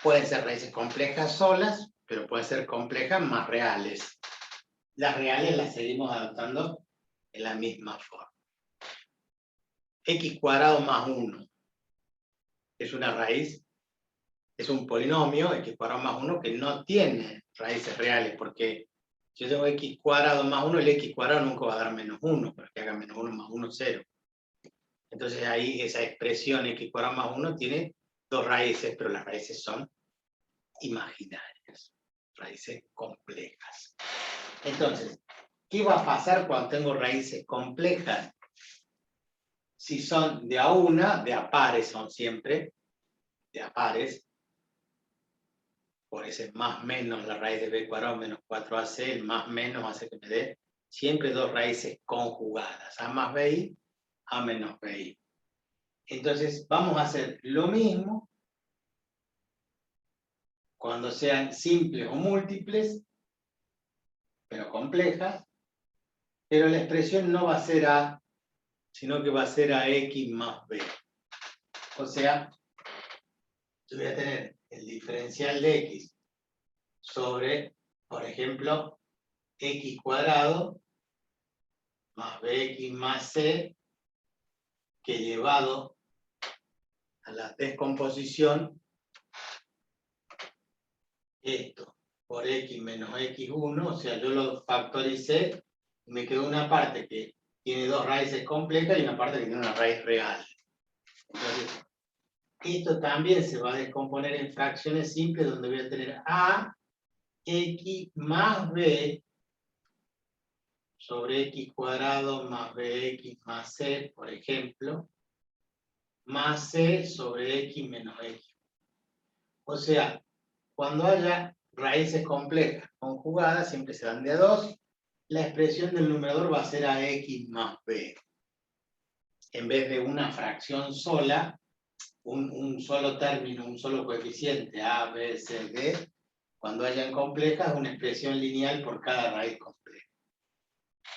Pueden ser raíces complejas solas, pero pueden ser complejas más reales. Las reales las seguimos adaptando en la misma forma. X cuadrado más 1 es una raíz, es un polinomio, x cuadrado más 1, que no tiene raíces reales, porque si yo tengo x cuadrado más 1, el x cuadrado nunca va a dar menos 1, para que haga menos 1 más 1, 0. Entonces ahí esa expresión x cuadrado más 1 tiene dos raíces, pero las raíces son imaginarias, raíces complejas. Entonces, ¿qué va a pasar cuando tengo raíces complejas? Si son de a una, de a pares son siempre, de a pares, por ese más menos la raíz de b cuadrado menos 4ac, el más menos hace que me dé siempre dos raíces conjugadas, a más bi, a menos bi. Entonces vamos a hacer lo mismo cuando sean simples o múltiples, pero complejas, pero la expresión no va a ser a, sino que va a ser a x más b. O sea, yo voy a tener el diferencial de x sobre, por ejemplo, x cuadrado más bx más c, que llevado a la descomposición, esto por x menos x1, o sea, yo lo factoricé y me quedó una parte que tiene dos raíces complejas y una parte que tiene una raíz real. Entonces, esto también se va a descomponer en fracciones simples, donde voy a tener a x más b sobre x cuadrado más bx más c, por ejemplo, más c sobre x menos x. O sea, cuando haya raíces complejas conjugadas, siempre se dan de a 2, la expresión del numerador va a ser a x más b. En vez de una fracción sola, un solo término, un solo coeficiente, a, b, c, d, cuando hayan complejas, una expresión lineal por cada raíz compleja,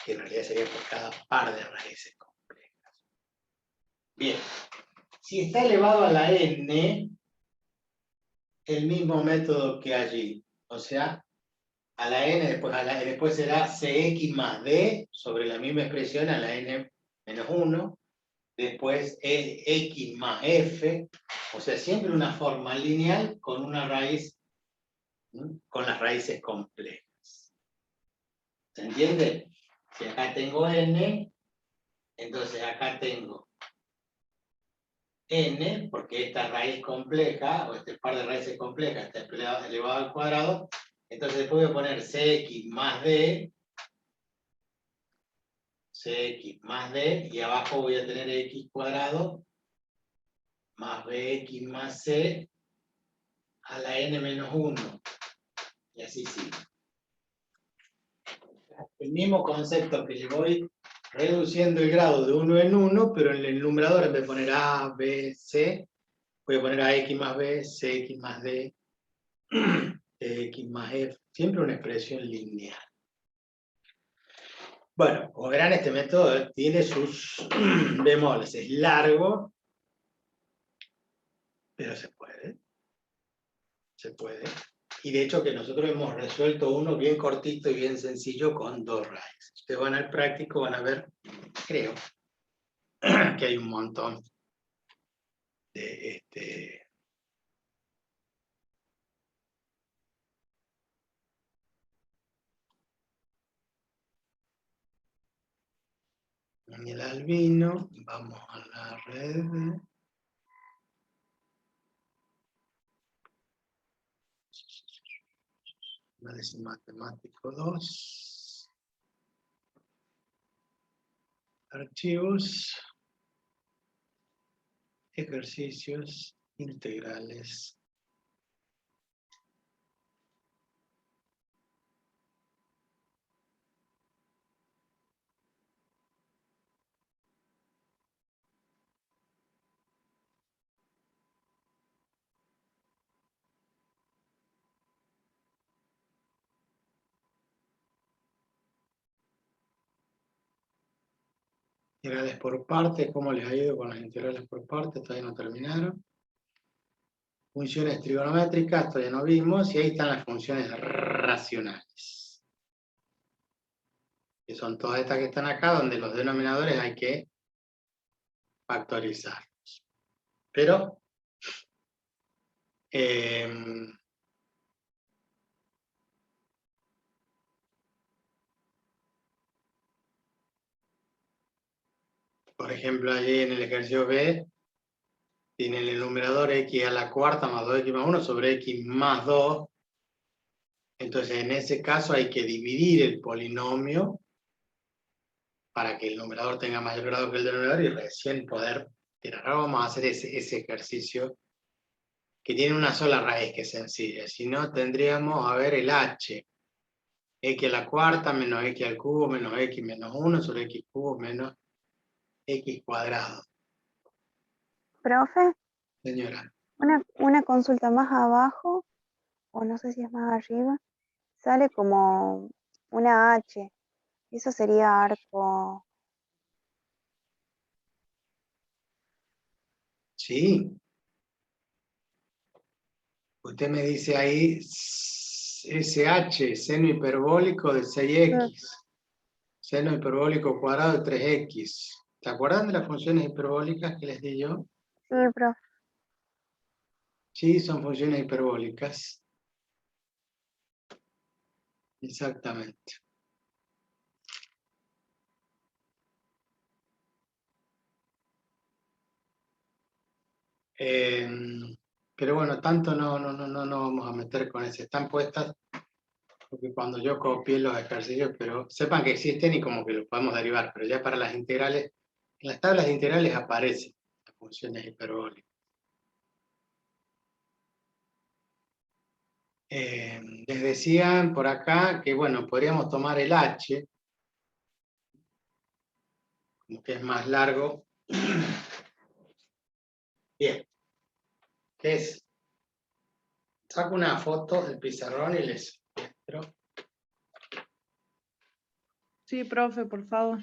que en realidad sería por cada par de raíces complejas. Bien, si está elevado a la n, el mismo método que allí, o sea, a la n, después será cx más d sobre la misma expresión a la n menos 1, después es x más f, o sea, siempre una forma lineal con una raíz, con las raíces complejas. ¿Se entiende? Si acá tengo n, entonces acá tengo n, porque esta raíz compleja, o este par de raíces complejas está elevado al cuadrado, entonces después voy a poner cx más d, y abajo voy a tener x cuadrado más bx más c a la n menos 1, y así sigue. El mismo concepto que le voy reduciendo el grado de 1 en 1, pero en el numerador en vez de poner a, b, c, voy a poner ax más b, cx más d, x más f, siempre una expresión lineal. Bueno, como verán, este método tiene sus bemoles, es largo, pero se puede. Se puede. Y de hecho que nosotros hemos resuelto uno bien cortito y bien sencillo con 2 raíces. Ustedes van al práctico, van a ver, creo, que hay un montón de en el albino, vamos a la red. Análisis matemático 2. Archivos. Ejercicios integrales. Integrales por partes, ¿cómo les ha ido con las integrales por partes? Todavía no terminaron. Funciones trigonométricas, todavía no vimos, y ahí están las funciones racionales. Que son todas estas que están acá, donde los denominadores hay que factorizarlos. Pero, por ejemplo, allí en el ejercicio B, tienen el numerador x a la cuarta más 2x más 1 sobre x más 2. Entonces, en ese caso hay que dividir el polinomio para que el numerador tenga mayor grado que el denominador y recién poder tirar. Ahora vamos a hacer ese ejercicio que tiene una sola raíz, que es sencilla. Si no, tendríamos, a ver, el h. X a la cuarta menos x al cubo menos x menos 1 sobre x cubo menos x cuadrado. Profe, Señora. una consulta más abajo, o no sé si es más arriba, sale como una H. Eso sería arco. Sí. Usted me dice ahí SH, seno hiperbólico de 6x. Seno hiperbólico cuadrado de 3x. ¿Te acuerdan de las funciones hiperbólicas que les di yo? Sí, profe. Sí, son funciones hiperbólicas. Exactamente. Pero bueno, tanto no vamos a meter con eso. Están puestas porque cuando yo copié los ejercicios, pero sepan que existen y como que los podemos derivar, pero ya para las integrales, en las tablas de integrales aparecen las funciones hiperbólicas. Les decían por acá que, bueno, podríamos tomar el h, como que es más largo. Bien, ¿qué es? Saco una foto del pizarrón y les muestro. Sí, profe, por favor.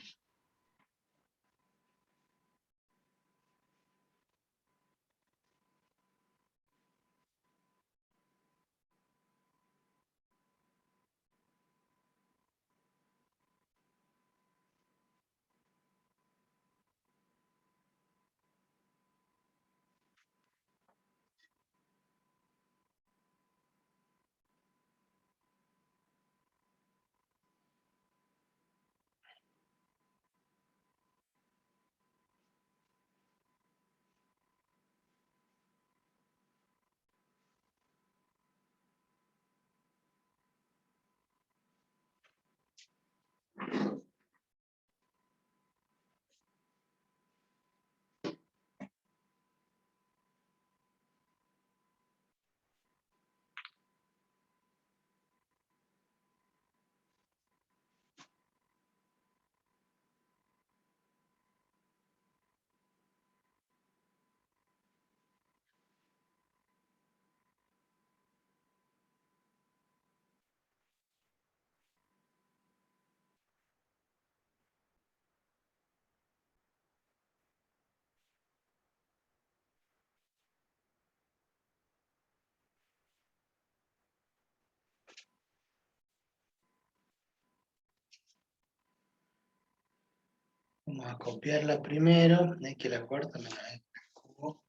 Vamos a copiarla primero, x a la cuarta menos x al cubo.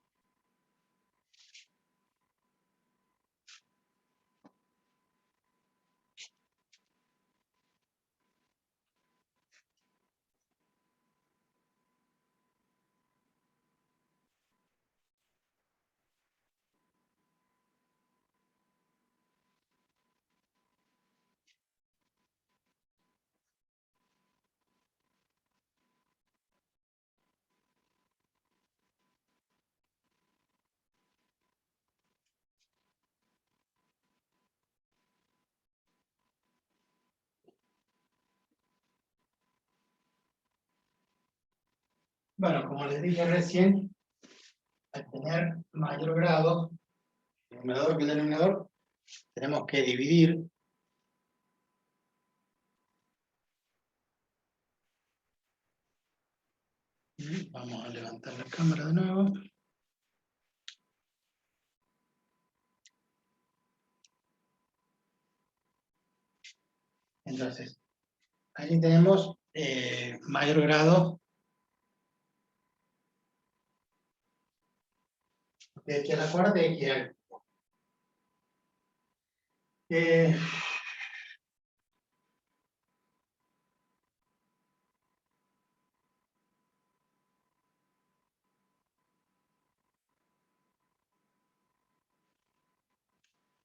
Bueno, como les dije recién, al tener mayor grado, el numerador que el denominador, tenemos que dividir. Y vamos a levantar la cámara de nuevo. Entonces, ahí tenemos mayor grado de x a la cuarta y x al cubo.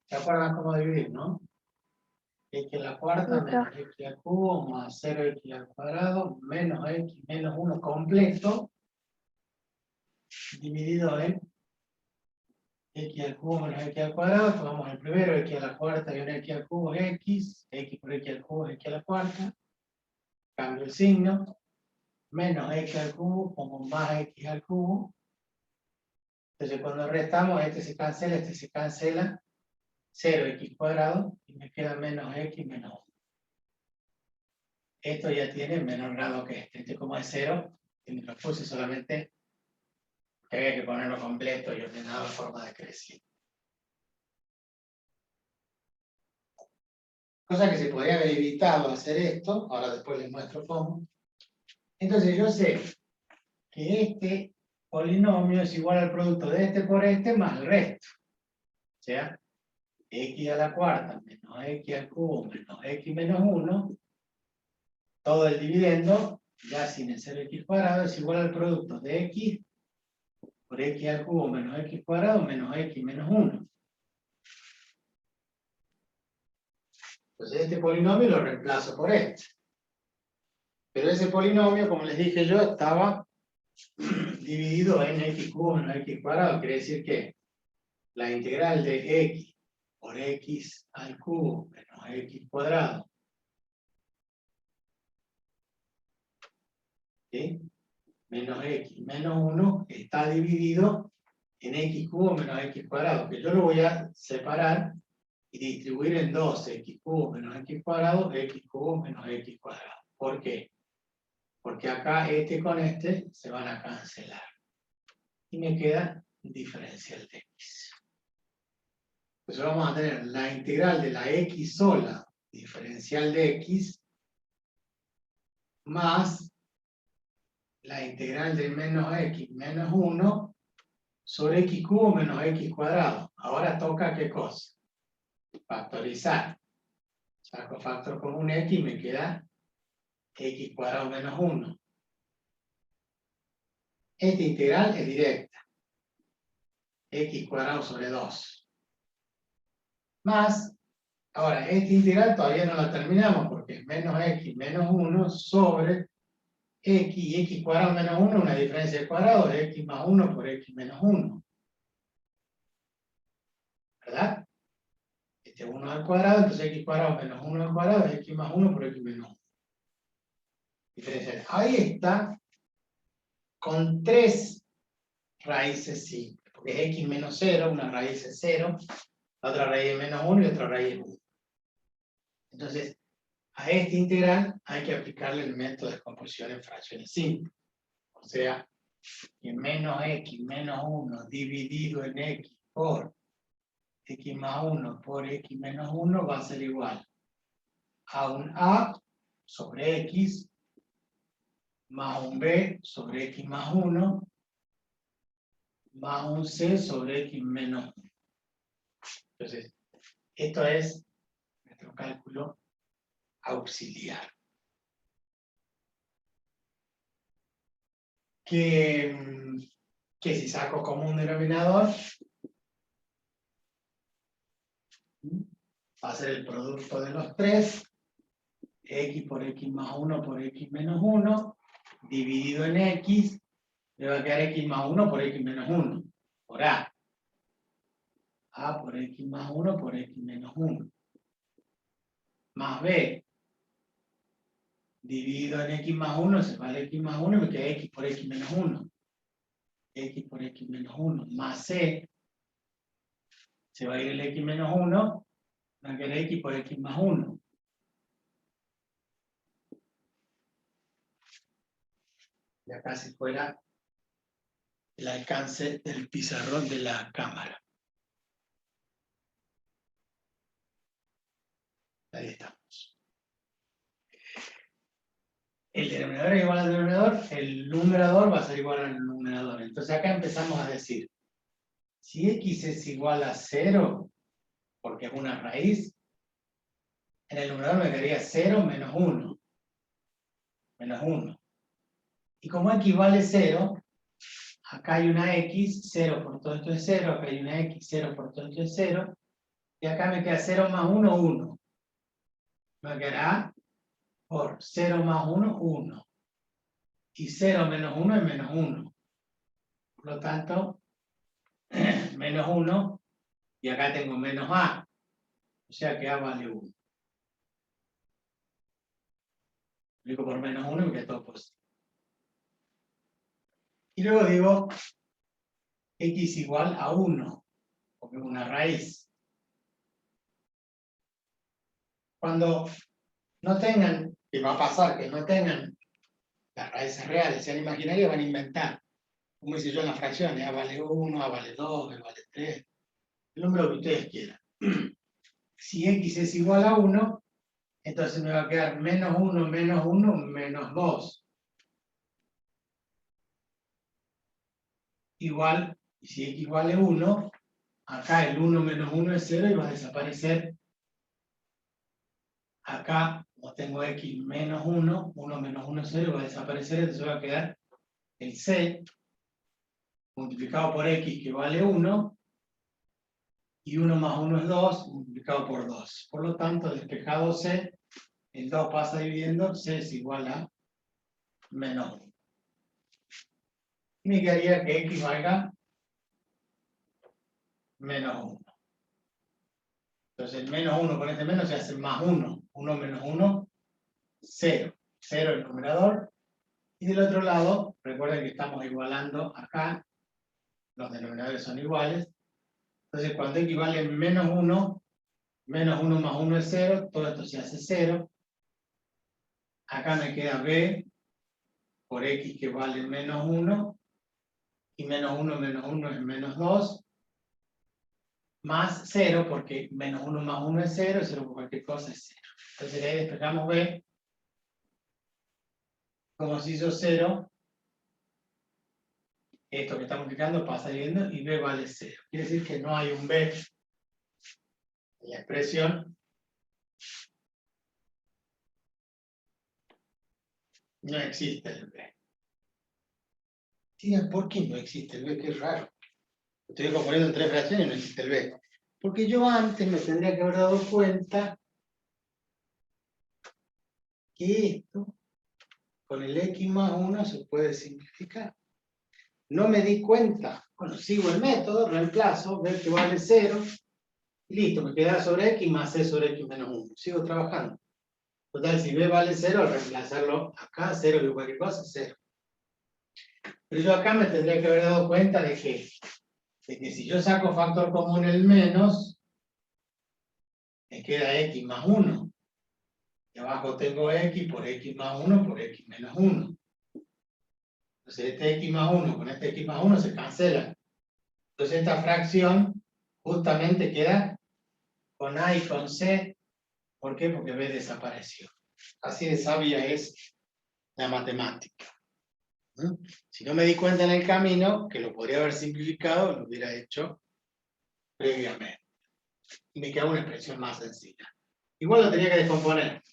¿Se acuerdan cómo dividir, no? X a la cuarta Sí, menos profe. x al cubo más 0x al cuadrado menos x menos 1 completo dividido en x al cubo menos x al cuadrado. Tomamos el primero, x a la cuarta y un x al cubo es x por x al cubo es x a la cuarta. Cambio el signo, menos x al cubo, pongo más x al cubo. Entonces cuando restamos, este se cancela, 0x cuadrado, y me queda menos x menos 1. Esto ya tiene menor grado que este. Este como es 0, y me lo puse solamente que había que ponerlo completo y ordenado en forma decreciente. Cosa que se podría haber evitado hacer esto, ahora después les muestro cómo. Entonces yo sé que este polinomio es igual al producto de este por este más el resto. O sea, x a la cuarta menos x al cubo menos x menos 1, todo el dividendo, ya sin el 0x cuadrado, es igual al producto de x por x al cubo menos x cuadrado menos x menos 1. Entonces este polinomio lo reemplazo por este. Pero ese polinomio, como les dije yo, estaba dividido en x cubo menos x cuadrado. Quiere decir que la integral de x por x al cubo menos x cuadrado, ¿sí?, menos x menos 1 está dividido en x cubo menos x cuadrado, que yo lo voy a separar y distribuir en 2, x cubo menos x cuadrado, x cubo menos x cuadrado. ¿Por qué? Porque acá este con este se van a cancelar. Y me queda diferencial de x. Entonces vamos a tener la integral de la x sola, diferencial de x, más la integral de menos x menos 1 sobre x cubo menos x cuadrado. Ahora toca ¿qué cosa? Factorizar. Saco factor común x y me queda x cuadrado menos 1. Esta integral es directa. X cuadrado sobre 2. Más, ahora, esta integral todavía no la terminamos porque es menos x menos 1 sobre x y x cuadrado menos 1, una diferencia de cuadrado de x más 1 por x menos 1. ¿Verdad? Este 1 al cuadrado, entonces x cuadrado menos 1 al cuadrado es x más 1 por x menos 1. Diferencia. Ahí está, con 3 raíces simples, porque es x menos 0, una raíz es 0, la otra raíz es menos 1 y otra raíz es 1. Entonces, a esta integral hay que aplicarle el método de descomposición en fracciones simples. O sea, que menos x menos 1 dividido en x por x más 1 por x menos 1 va a ser igual a un a sobre x más un b sobre x más 1, más un c sobre x menos 1. Entonces, esto es nuestro cálculo auxiliar. Que si saco como un denominador, va a ser el producto de los tres, x por x más 1 por x menos 1, dividido en x, me va a quedar x más 1 por x menos 1, por a. A por x más 1 por x menos 1. Más b, dividido en x más 1, se va el x más 1 y me queda x por x menos 1. X por x menos 1, más c, se va a ir el x menos 1, va a quedar x por x más 1. Y acá se fuera el alcance del pizarrón de la cámara. Ahí estamos. El denominador es igual al denominador, el numerador va a ser igual al numerador. Entonces acá empezamos a decir, si x es igual a 0, porque es una raíz, en el numerador me quedaría 0 menos 1. Menos 1. Y como x vale 0, acá hay una x, 0 por todo esto es 0, acá hay una x, 0 por todo esto es 0, y acá me queda 0 más 1, 1. Me quedará por 0 más 1, 1. Y 0 menos 1 es menos 1. Por lo tanto, menos 1, y acá tengo menos a. O sea que a vale 1. Multiplico por menos 1 y me queda todo positivo. Y luego digo x igual a 1, porque es una raíz. Cuando no tengan, que va a pasar, que no tengan las raíces reales, sean imaginarias, van a inventar. Como hice yo en las fracciones, a vale 1, a vale 2, a vale 3, el número que ustedes quieran. Si x es igual a 1, entonces me va a quedar menos 1, menos 1, menos 2. Igual, si x vale 1, acá el 1 menos 1 es 0 y va a desaparecer. Acá, como tengo x menos 1, 1 menos 1 es 0, va a desaparecer, entonces va a quedar el c multiplicado por x que vale 1, y 1 más 1 es 2, multiplicado por 2. Por lo tanto, despejado c, el 2 pasa dividiendo, c es igual a menos 1. Y me quedaría que x valga menos 1. Entonces el menos 1 con este menos se hace más 1. 1 menos 1, 0. 0 el numerador. Y del otro lado, recuerden que estamos igualando acá, los denominadores son iguales. Entonces cuando x vale menos 1 más 1 es 0, todo esto se hace 0. Acá me queda b por x que vale menos 1, y menos 1 es menos 2, más 0, porque menos 1 más 1 es 0, 0 por cualquier cosa es 0. Entonces ahí despejamos b, como se hizo 0, esto que estamos multiplicando pasa dividiendo y b vale 0. Quiere decir que no hay un b en la expresión. No existe el b. Digan, ¿por qué no existe el b? Qué raro. Estoy componiendo 3 fracciones y no existe el b. Porque yo antes me tendría que haber dado cuenta que esto, con el x más 1, se puede simplificar. No me di cuenta. Bueno, sigo el método, reemplazo, b que vale 0, y listo, me queda sobre x más c sobre x menos 1. Sigo trabajando. Total, si b vale 0, al reemplazarlo acá, 0 que cualquier cosa, 0. Pero yo acá me tendría que haber dado cuenta de que si yo saco factor común el menos, me queda x más 1. Y abajo tengo x por x más 1 por x menos 1. Entonces este x más 1 con este x más 1 se cancelan. Entonces esta fracción justamente queda con a y con c. ¿Por qué? Porque b desapareció. Así de sabia es la matemática. ¿Mm? Si no me di cuenta en el camino, que lo podría haber simplificado, lo hubiera hecho previamente. Y me queda una expresión más sencilla. Igual lo tenía que descomponer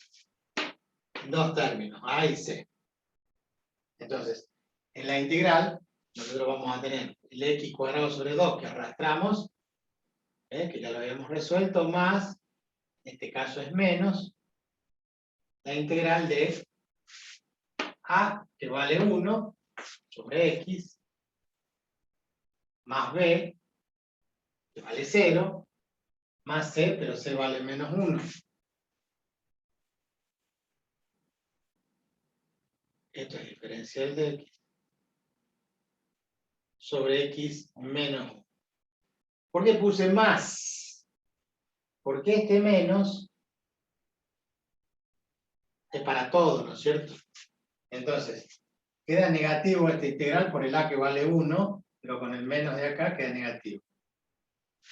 en dos términos, A y C. Entonces, en la integral, nosotros vamos a tener el x cuadrado sobre 2 que arrastramos, que ya lo habíamos resuelto, más, en este caso es menos, la integral de a, que vale 1, sobre x, más b, que vale 0, más c, pero c vale menos 1. Esto es diferencial de x sobre x menos 1. ¿Por qué puse más? Porque este menos es para todo, ¿no es cierto? Entonces, queda negativo esta integral por el a que vale 1, pero con el menos de acá queda negativo.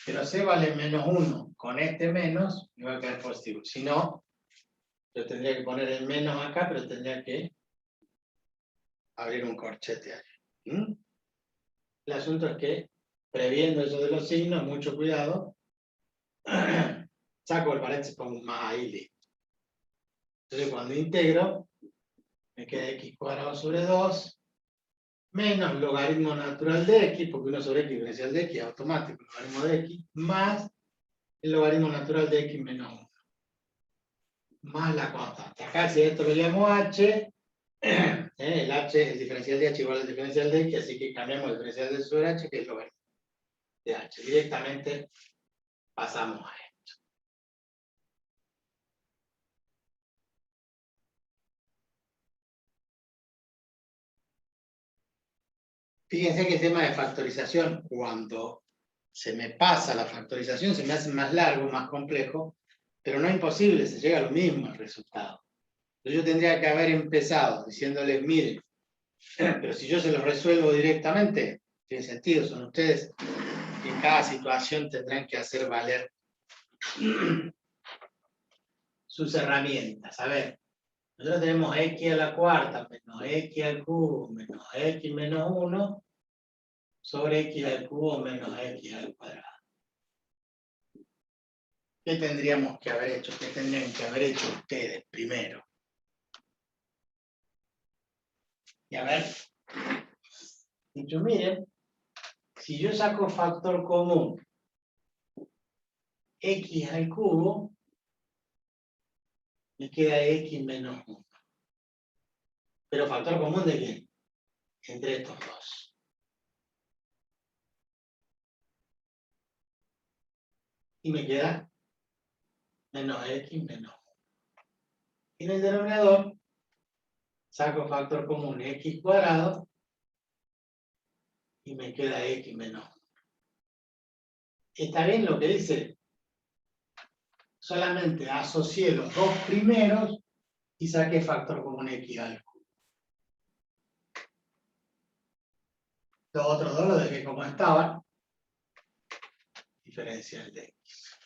Pero c vale menos 1, con este menos me va a quedar positivo. Si no, yo tendría que poner el menos acá, pero tendría que abrir un corchete ahí. ¿Mm? El asunto es que, previendo eso de los signos, mucho cuidado, saco el paréntesis, pongo un más ahí, listo. Entonces cuando integro, me queda x cuadrado sobre 2, menos logaritmo natural de x, porque 1 sobre x diferencial de x es automático, logaritmo de x, más el logaritmo natural de x menos 1, más la constante. Acá si esto lo llamo h, el h, el diferencial de h igual al diferencial de x, así que cambiamos el diferencial de sobre h, que es logaritmo de h. Directamente pasamos a esto. Fíjense que el tema de factorización, cuando se me pasa la factorización, se me hace más largo, más complejo, pero no es imposible, se llega a lo mismo el resultado. Entonces yo tendría que haber empezado diciéndoles, miren, pero si yo se los resuelvo directamente, tiene sentido, son ustedes que en cada situación tendrán que hacer valer sus herramientas. A ver, nosotros tenemos x a la cuarta menos x al cubo menos x menos 1 sobre x al cubo menos x al cuadrado. ¿Qué tendríamos que haber hecho? ¿Qué tendrían que haber hecho ustedes primero? Y a ver, dicho, miren, si yo saco factor común x al cubo, me queda x menos 1. ¿Pero factor común de quién? Entre estos dos. Y me queda menos x menos 1. Y en el denominador, saco factor común x cuadrado, y me queda x menos 1. ¿Está bien lo que dice? Solamente asocié los dos primeros y saqué factor común x al cubo. Los otros dos los dejé como estaban. Diferencial de x.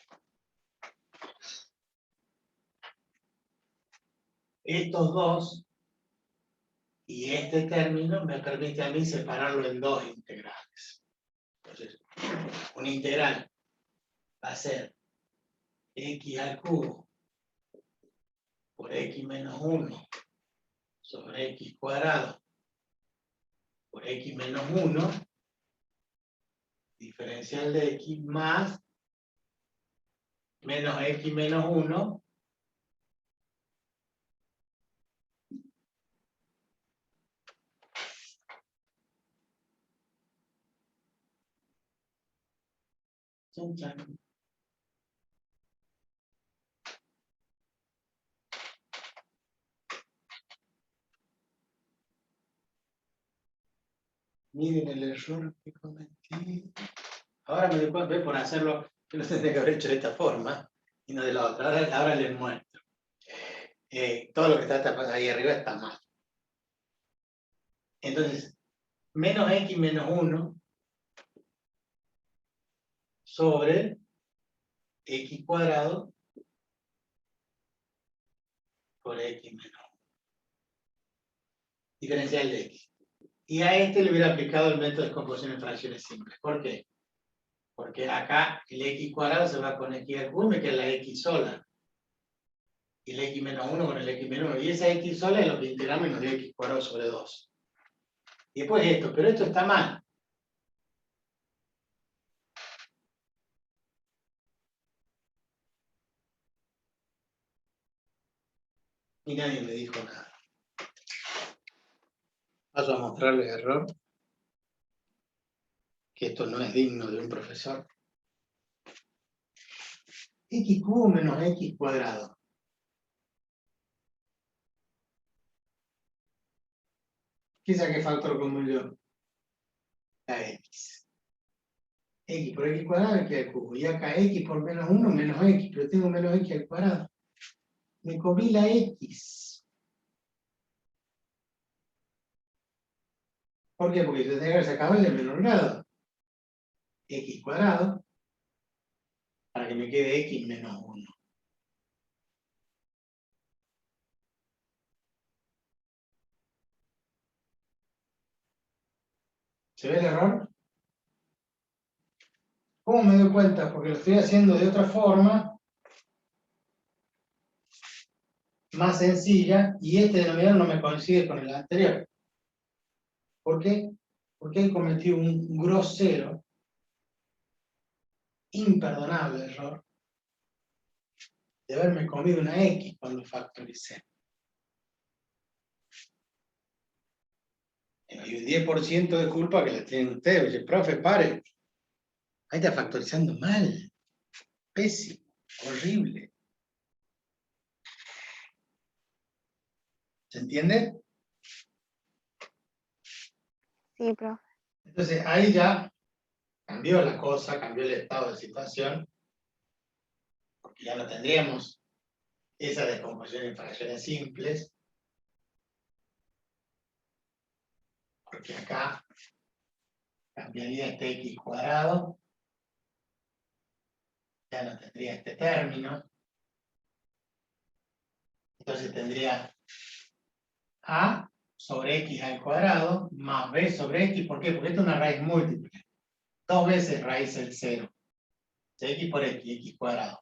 Estos dos y este término me permite a mí separarlo en dos integrales. Entonces, una integral va a ser x al cubo por x menos 1 sobre x cuadrado por x menos 1, diferencial de x más menos x menos 1 chan, chan. Miren el error que cometí. Ahora me doy cuenta, por hacerlo, que lo tendría que haber hecho de esta forma y no de la otra. Ahora les muestro. Todo lo que está ahí arriba está mal. Entonces, menos x menos 1 sobre x cuadrado por x menos 1. Diferencial de x. Y a este le hubiera aplicado el método de descomposición en fracciones simples. ¿Por qué? Porque acá el x cuadrado se va con x al cubo y me queda la x sola. Y el x menos 1 con el x menos 1. Y esa x sola es lo que integramos y nos dio x cuadrado sobre 2. Y después esto, pero esto está mal. Y nadie me dijo nada. Paso a mostrarles el error. Que esto no es digno de un profesor. X cubo menos x cuadrado. ¿Qué saqué factor común yo? La x. X por x cuadrado me queda el cubo. Y acá x por menos 1 menos x. Pero tengo menos x al cuadrado. Me comí la x. ¿Por qué? Porque yo tengo que haber sacado el de menor grado. X cuadrado. Para que me quede x menos 1. ¿Se ve el error? ¿Cómo me doy cuenta? Porque lo estoy haciendo de otra forma, más sencilla, y este denominador no me coincide con el anterior. ¿Por qué? Porque he cometido un grosero, imperdonable error de haberme comido una X cuando factoricé. Hay un 10% de culpa que le tienen ustedes. Oye, profe, pare. Ahí está factorizando mal. Pésimo. Horrible. ¿Se entiende? Sí, profe. Entonces ahí ya cambió la cosa, cambió el estado de situación, porque ya no tendríamos esa descomposición en fracciones simples, porque acá cambiaría este x cuadrado, ya no tendría este término, entonces tendría a sobre x al cuadrado más b sobre x. ¿Por qué? Porque esto es una raíz múltiple. 2 veces raíz del 0. X por x cuadrado.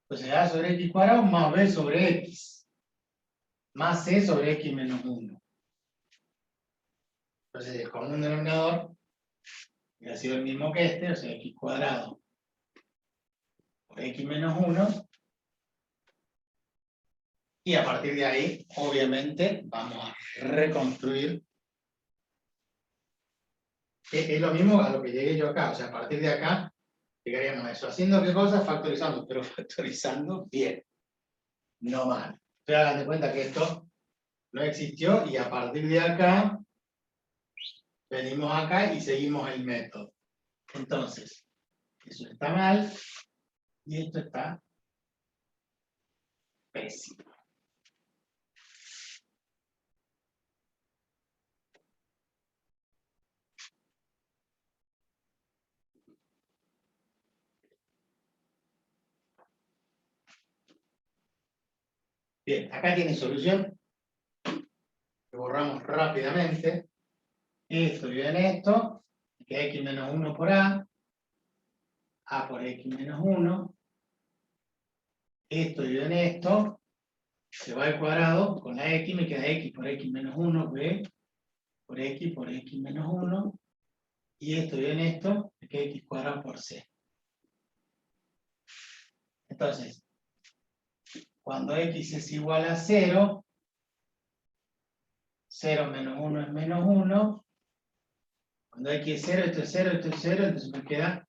Entonces a sobre x cuadrado más b sobre x. Más c sobre x menos 1. Entonces el común denominador hubiera sido el mismo que este, o sea, x cuadrado por x menos 1. Y a partir de ahí, obviamente, vamos a reconstruir. Es lo mismo a lo que llegué yo acá. O sea, a partir de acá, llegaríamos a eso. ¿Haciendo qué cosa? Factorizando, pero factorizando bien. No mal. Ustedes hagan de cuenta que esto no existió y a partir de acá, venimos acá y seguimos el método. Entonces, eso está mal y esto está pésimo. Bien, acá tiene solución. Lo borramos rápidamente. Esto y en esto, que x menos 1 por a por x menos 1. Esto dividido en esto, se va al cuadrado, con la x me queda x por x menos 1, b por x menos 1. Y esto dividido en esto, me queda x cuadrado por c. Entonces, cuando x es igual a 0, 0 menos 1 es menos 1. Cuando x es 0, esto es 0, esto es 0, entonces me queda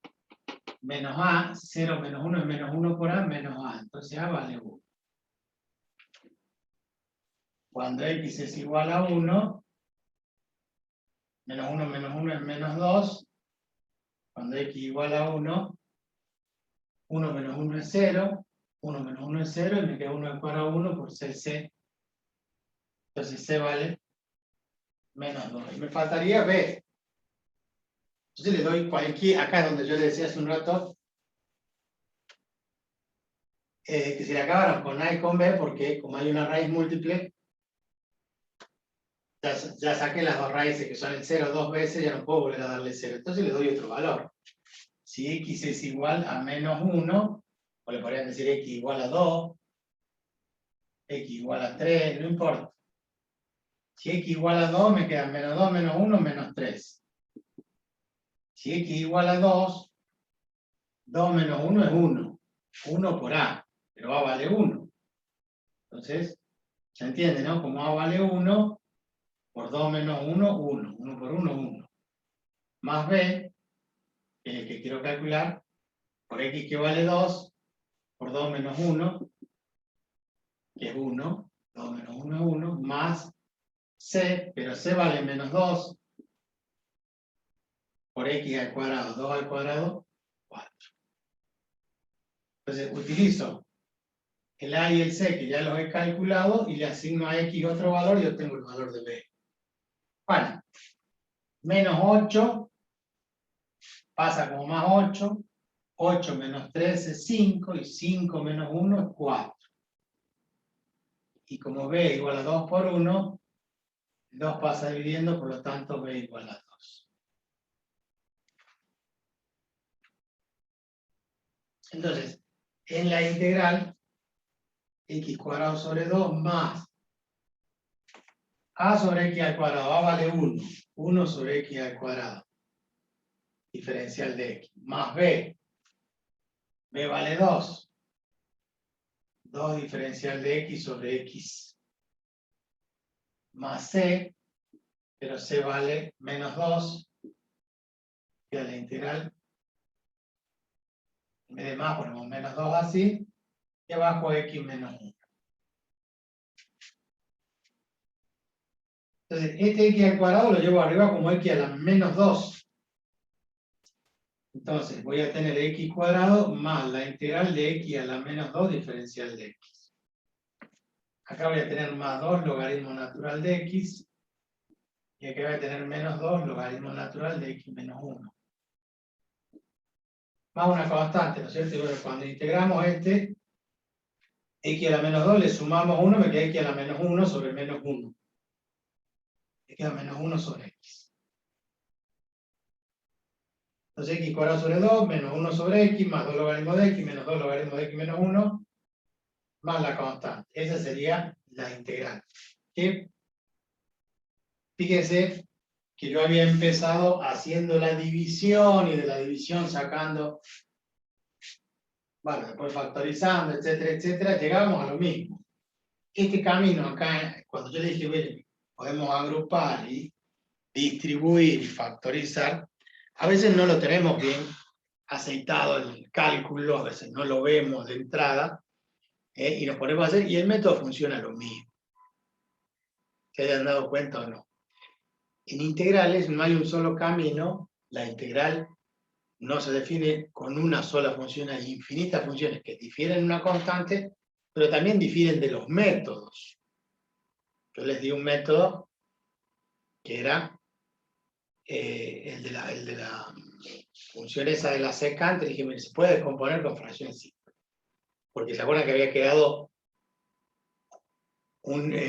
menos a, 0 menos 1 es menos 1 por a, menos a. Entonces a vale 1. Cuando x es igual a 1, menos 1 es menos 2. Cuando x igual a 1, 1 menos 1 es 0. 1 menos 1 es 0 y me queda 1 al cuadrado 1 por c. Entonces c vale menos 2. Y me faltaría b. Entonces le doy cualquier, acá es donde yo le decía hace un rato, que se le acabaron con a y con b, porque como hay una raíz múltiple, ya saqué las dos raíces que son el 0 dos veces, ya no puedo volver a darle 0. Entonces le doy otro valor. Si x es igual a menos 1, o le podrían decir x igual a 2, x igual a 3, no importa. Si x igual a 2, me quedan menos 2, menos 1, menos 3. Si x igual a 2, 2 menos 1 es 1. 1 por a, pero a vale 1. Entonces, se entiende, ¿no? Como a vale 1, por 2 menos 1, 1. 1 por 1, 1. Más b, que es el que quiero calcular, por x que vale 2, por 2 menos 1, que es 1. 2 menos 1 es 1, más c, pero c vale menos 2, por x al cuadrado, 2 al cuadrado, 4. Entonces, utilizo el a y el c, que ya los he calculado, y le asigno a x otro valor, y obtengo el valor de b. Bueno, menos 8 pasa como más 8, 8 menos 3 es 5, y 5 menos 1 es 4. Y como b igual a 2 por 1, 2 pasa dividiendo, por lo tanto b igual a 2. Entonces, en la integral, x cuadrado sobre 2 más a sobre x al cuadrado, a vale 1, 1 sobre x al cuadrado, diferencial de x, más b, b vale 2, 2 diferencial de x sobre x, más c, pero c vale menos 2, queda la integral, en vez de más ponemos menos 2 así, y abajo x menos 1. Entonces, este x al cuadrado lo llevo arriba como x a la menos 2. Entonces, voy a tener x cuadrado más la integral de x a la menos 2 diferencial de x. Acá voy a tener más 2 logaritmo natural de x, y acá voy a tener menos 2 logaritmo natural de x menos 1. Más una constante, ¿no es cierto? Y bueno, cuando integramos este, x a la menos 2, le sumamos 1, me queda x a la menos 1 sobre menos 1. Me queda menos 1 sobre x. Entonces x cuadrado sobre 2, menos 1 sobre x, más 2 logaritmo de x, menos 2 logaritmo de x menos 1, más la constante. Esa sería la integral. ¿Sí? Fíjense que yo había empezado haciendo la división y de la división sacando, bueno, después factorizando, etcétera, etcétera, llegamos a lo mismo. Este camino acá, cuando yo le dije, bueno, podemos agrupar y distribuir y factorizar, a veces no lo tenemos bien aceitado el cálculo, a veces no lo vemos de entrada, y nos ponemos a hacer, y el método funciona lo mismo. ¿Se hayan dado cuenta o no? En integrales no hay un solo camino, la integral no se define con una sola función, hay infinitas funciones que difieren en una constante, pero también difieren de los métodos. Yo les di un método que era el de la función esa de la secante, dije, mire, se puede descomponer con fracciones simples. Porque se acuerdan que había quedado una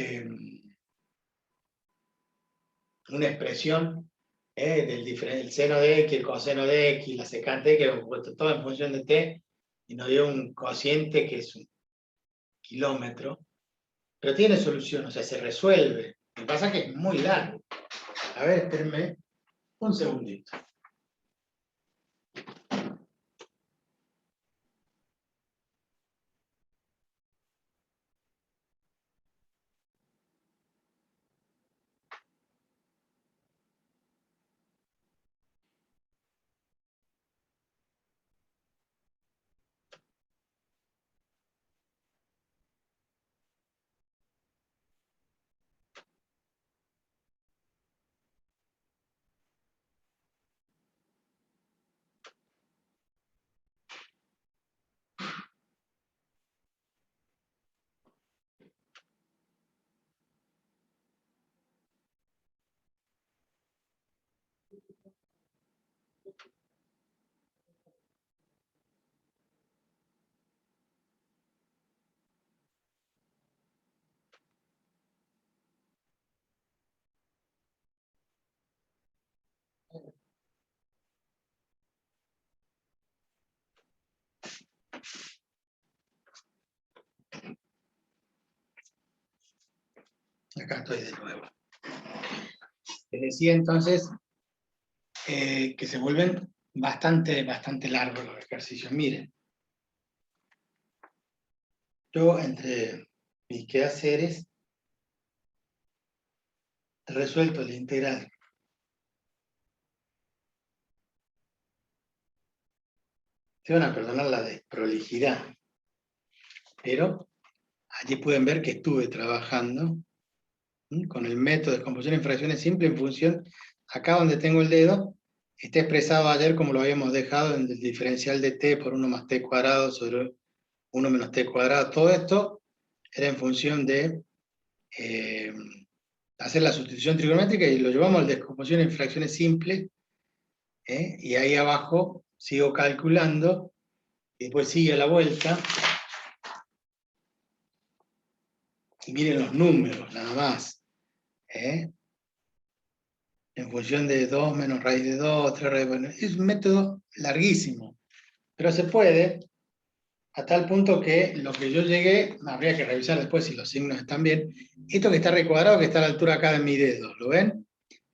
expresión del seno de x, el coseno de x, la secante de x, que hemos puesto todo en función de t, y nos dio un cociente que es un kilómetro, pero tiene solución, o sea, se resuelve. Lo que pasa es que es muy largo. A ver, espérenme un segundito. Acá estoy de nuevo. Les decía entonces que se vuelven bastante largos los ejercicios. Miren, yo entre mis quehaceres he resuelto la integral. Se van a perdonar la desprolijidad, pero allí pueden ver que estuve trabajando con el método de descomposición en fracciones simples en función, acá donde tengo el dedo, está expresado ayer como lo habíamos dejado en el diferencial de t por 1 más t cuadrado sobre 1 menos t cuadrado. Todo esto era en función de hacer la sustitución trigonométrica y lo llevamos a la descomposición en fracciones simples, y ahí abajo sigo calculando, y después sigue a la vuelta, y miren los números, nada más. En función de 2 menos raíz de 2, 3 raíz de 2. Es un método larguísimo, pero se puede, a tal punto que lo que yo llegué, habría que revisar después si los signos están bien, esto que está recuadrado, que está a la altura acá de mi dedo, ¿lo ven?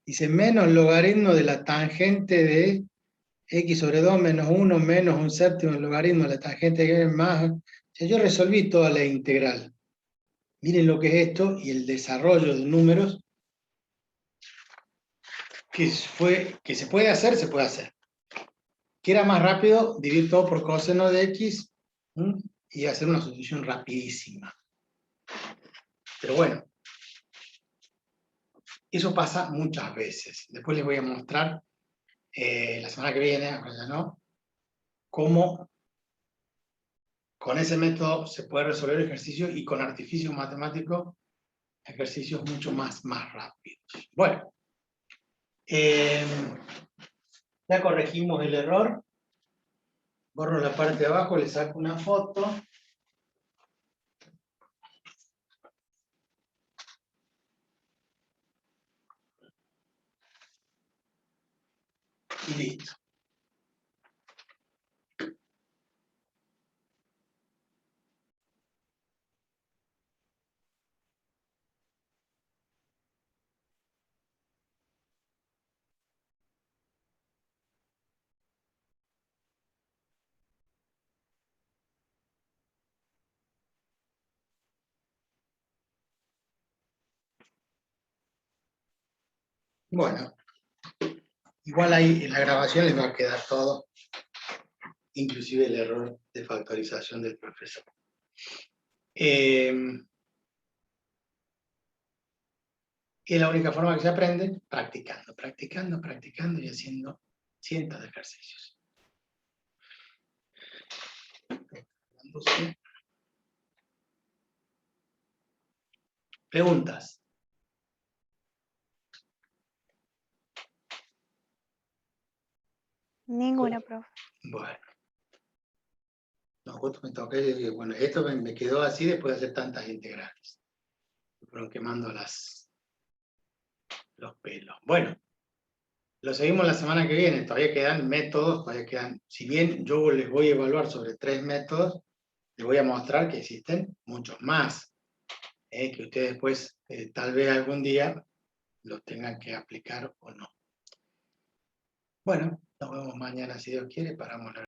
Dice menos logaritmo de la tangente de x sobre 2 menos 1 menos un séptimo del logaritmo de la tangente de x más... O sea, yo resolví toda la integral. Miren lo que es esto y el desarrollo de números que se puede hacer, se puede hacer. Que era más rápido dividir todo por coseno de x y hacer una sustitución rapidísima. Pero bueno, eso pasa muchas veces. Después les voy a mostrar la semana que viene, ahora no, cómo con ese método se puede resolver ejercicios y con artificios matemáticos ejercicios mucho más rápidos. Bueno, ya corregimos el error. Borro la parte de abajo, le saco una foto. Y listo. Bueno, igual ahí en la grabación les va a quedar todo, inclusive el error de factorización del profesor. Y es la única forma que se aprende practicando, practicando, practicando y haciendo cientos de ejercicios. Preguntas. Ninguna, profe. Bueno. No, justo me toqué y dije, bueno, esto me quedó así después de hacer tantas integrales. Me fueron quemando los pelos. Bueno, lo seguimos la semana que viene. Todavía quedan métodos, si bien yo les voy a evaluar sobre 3 métodos, les voy a mostrar que existen muchos más, que ustedes después, tal vez algún día, los tengan que aplicar o no. Bueno, nos vemos mañana si Dios quiere, paramos la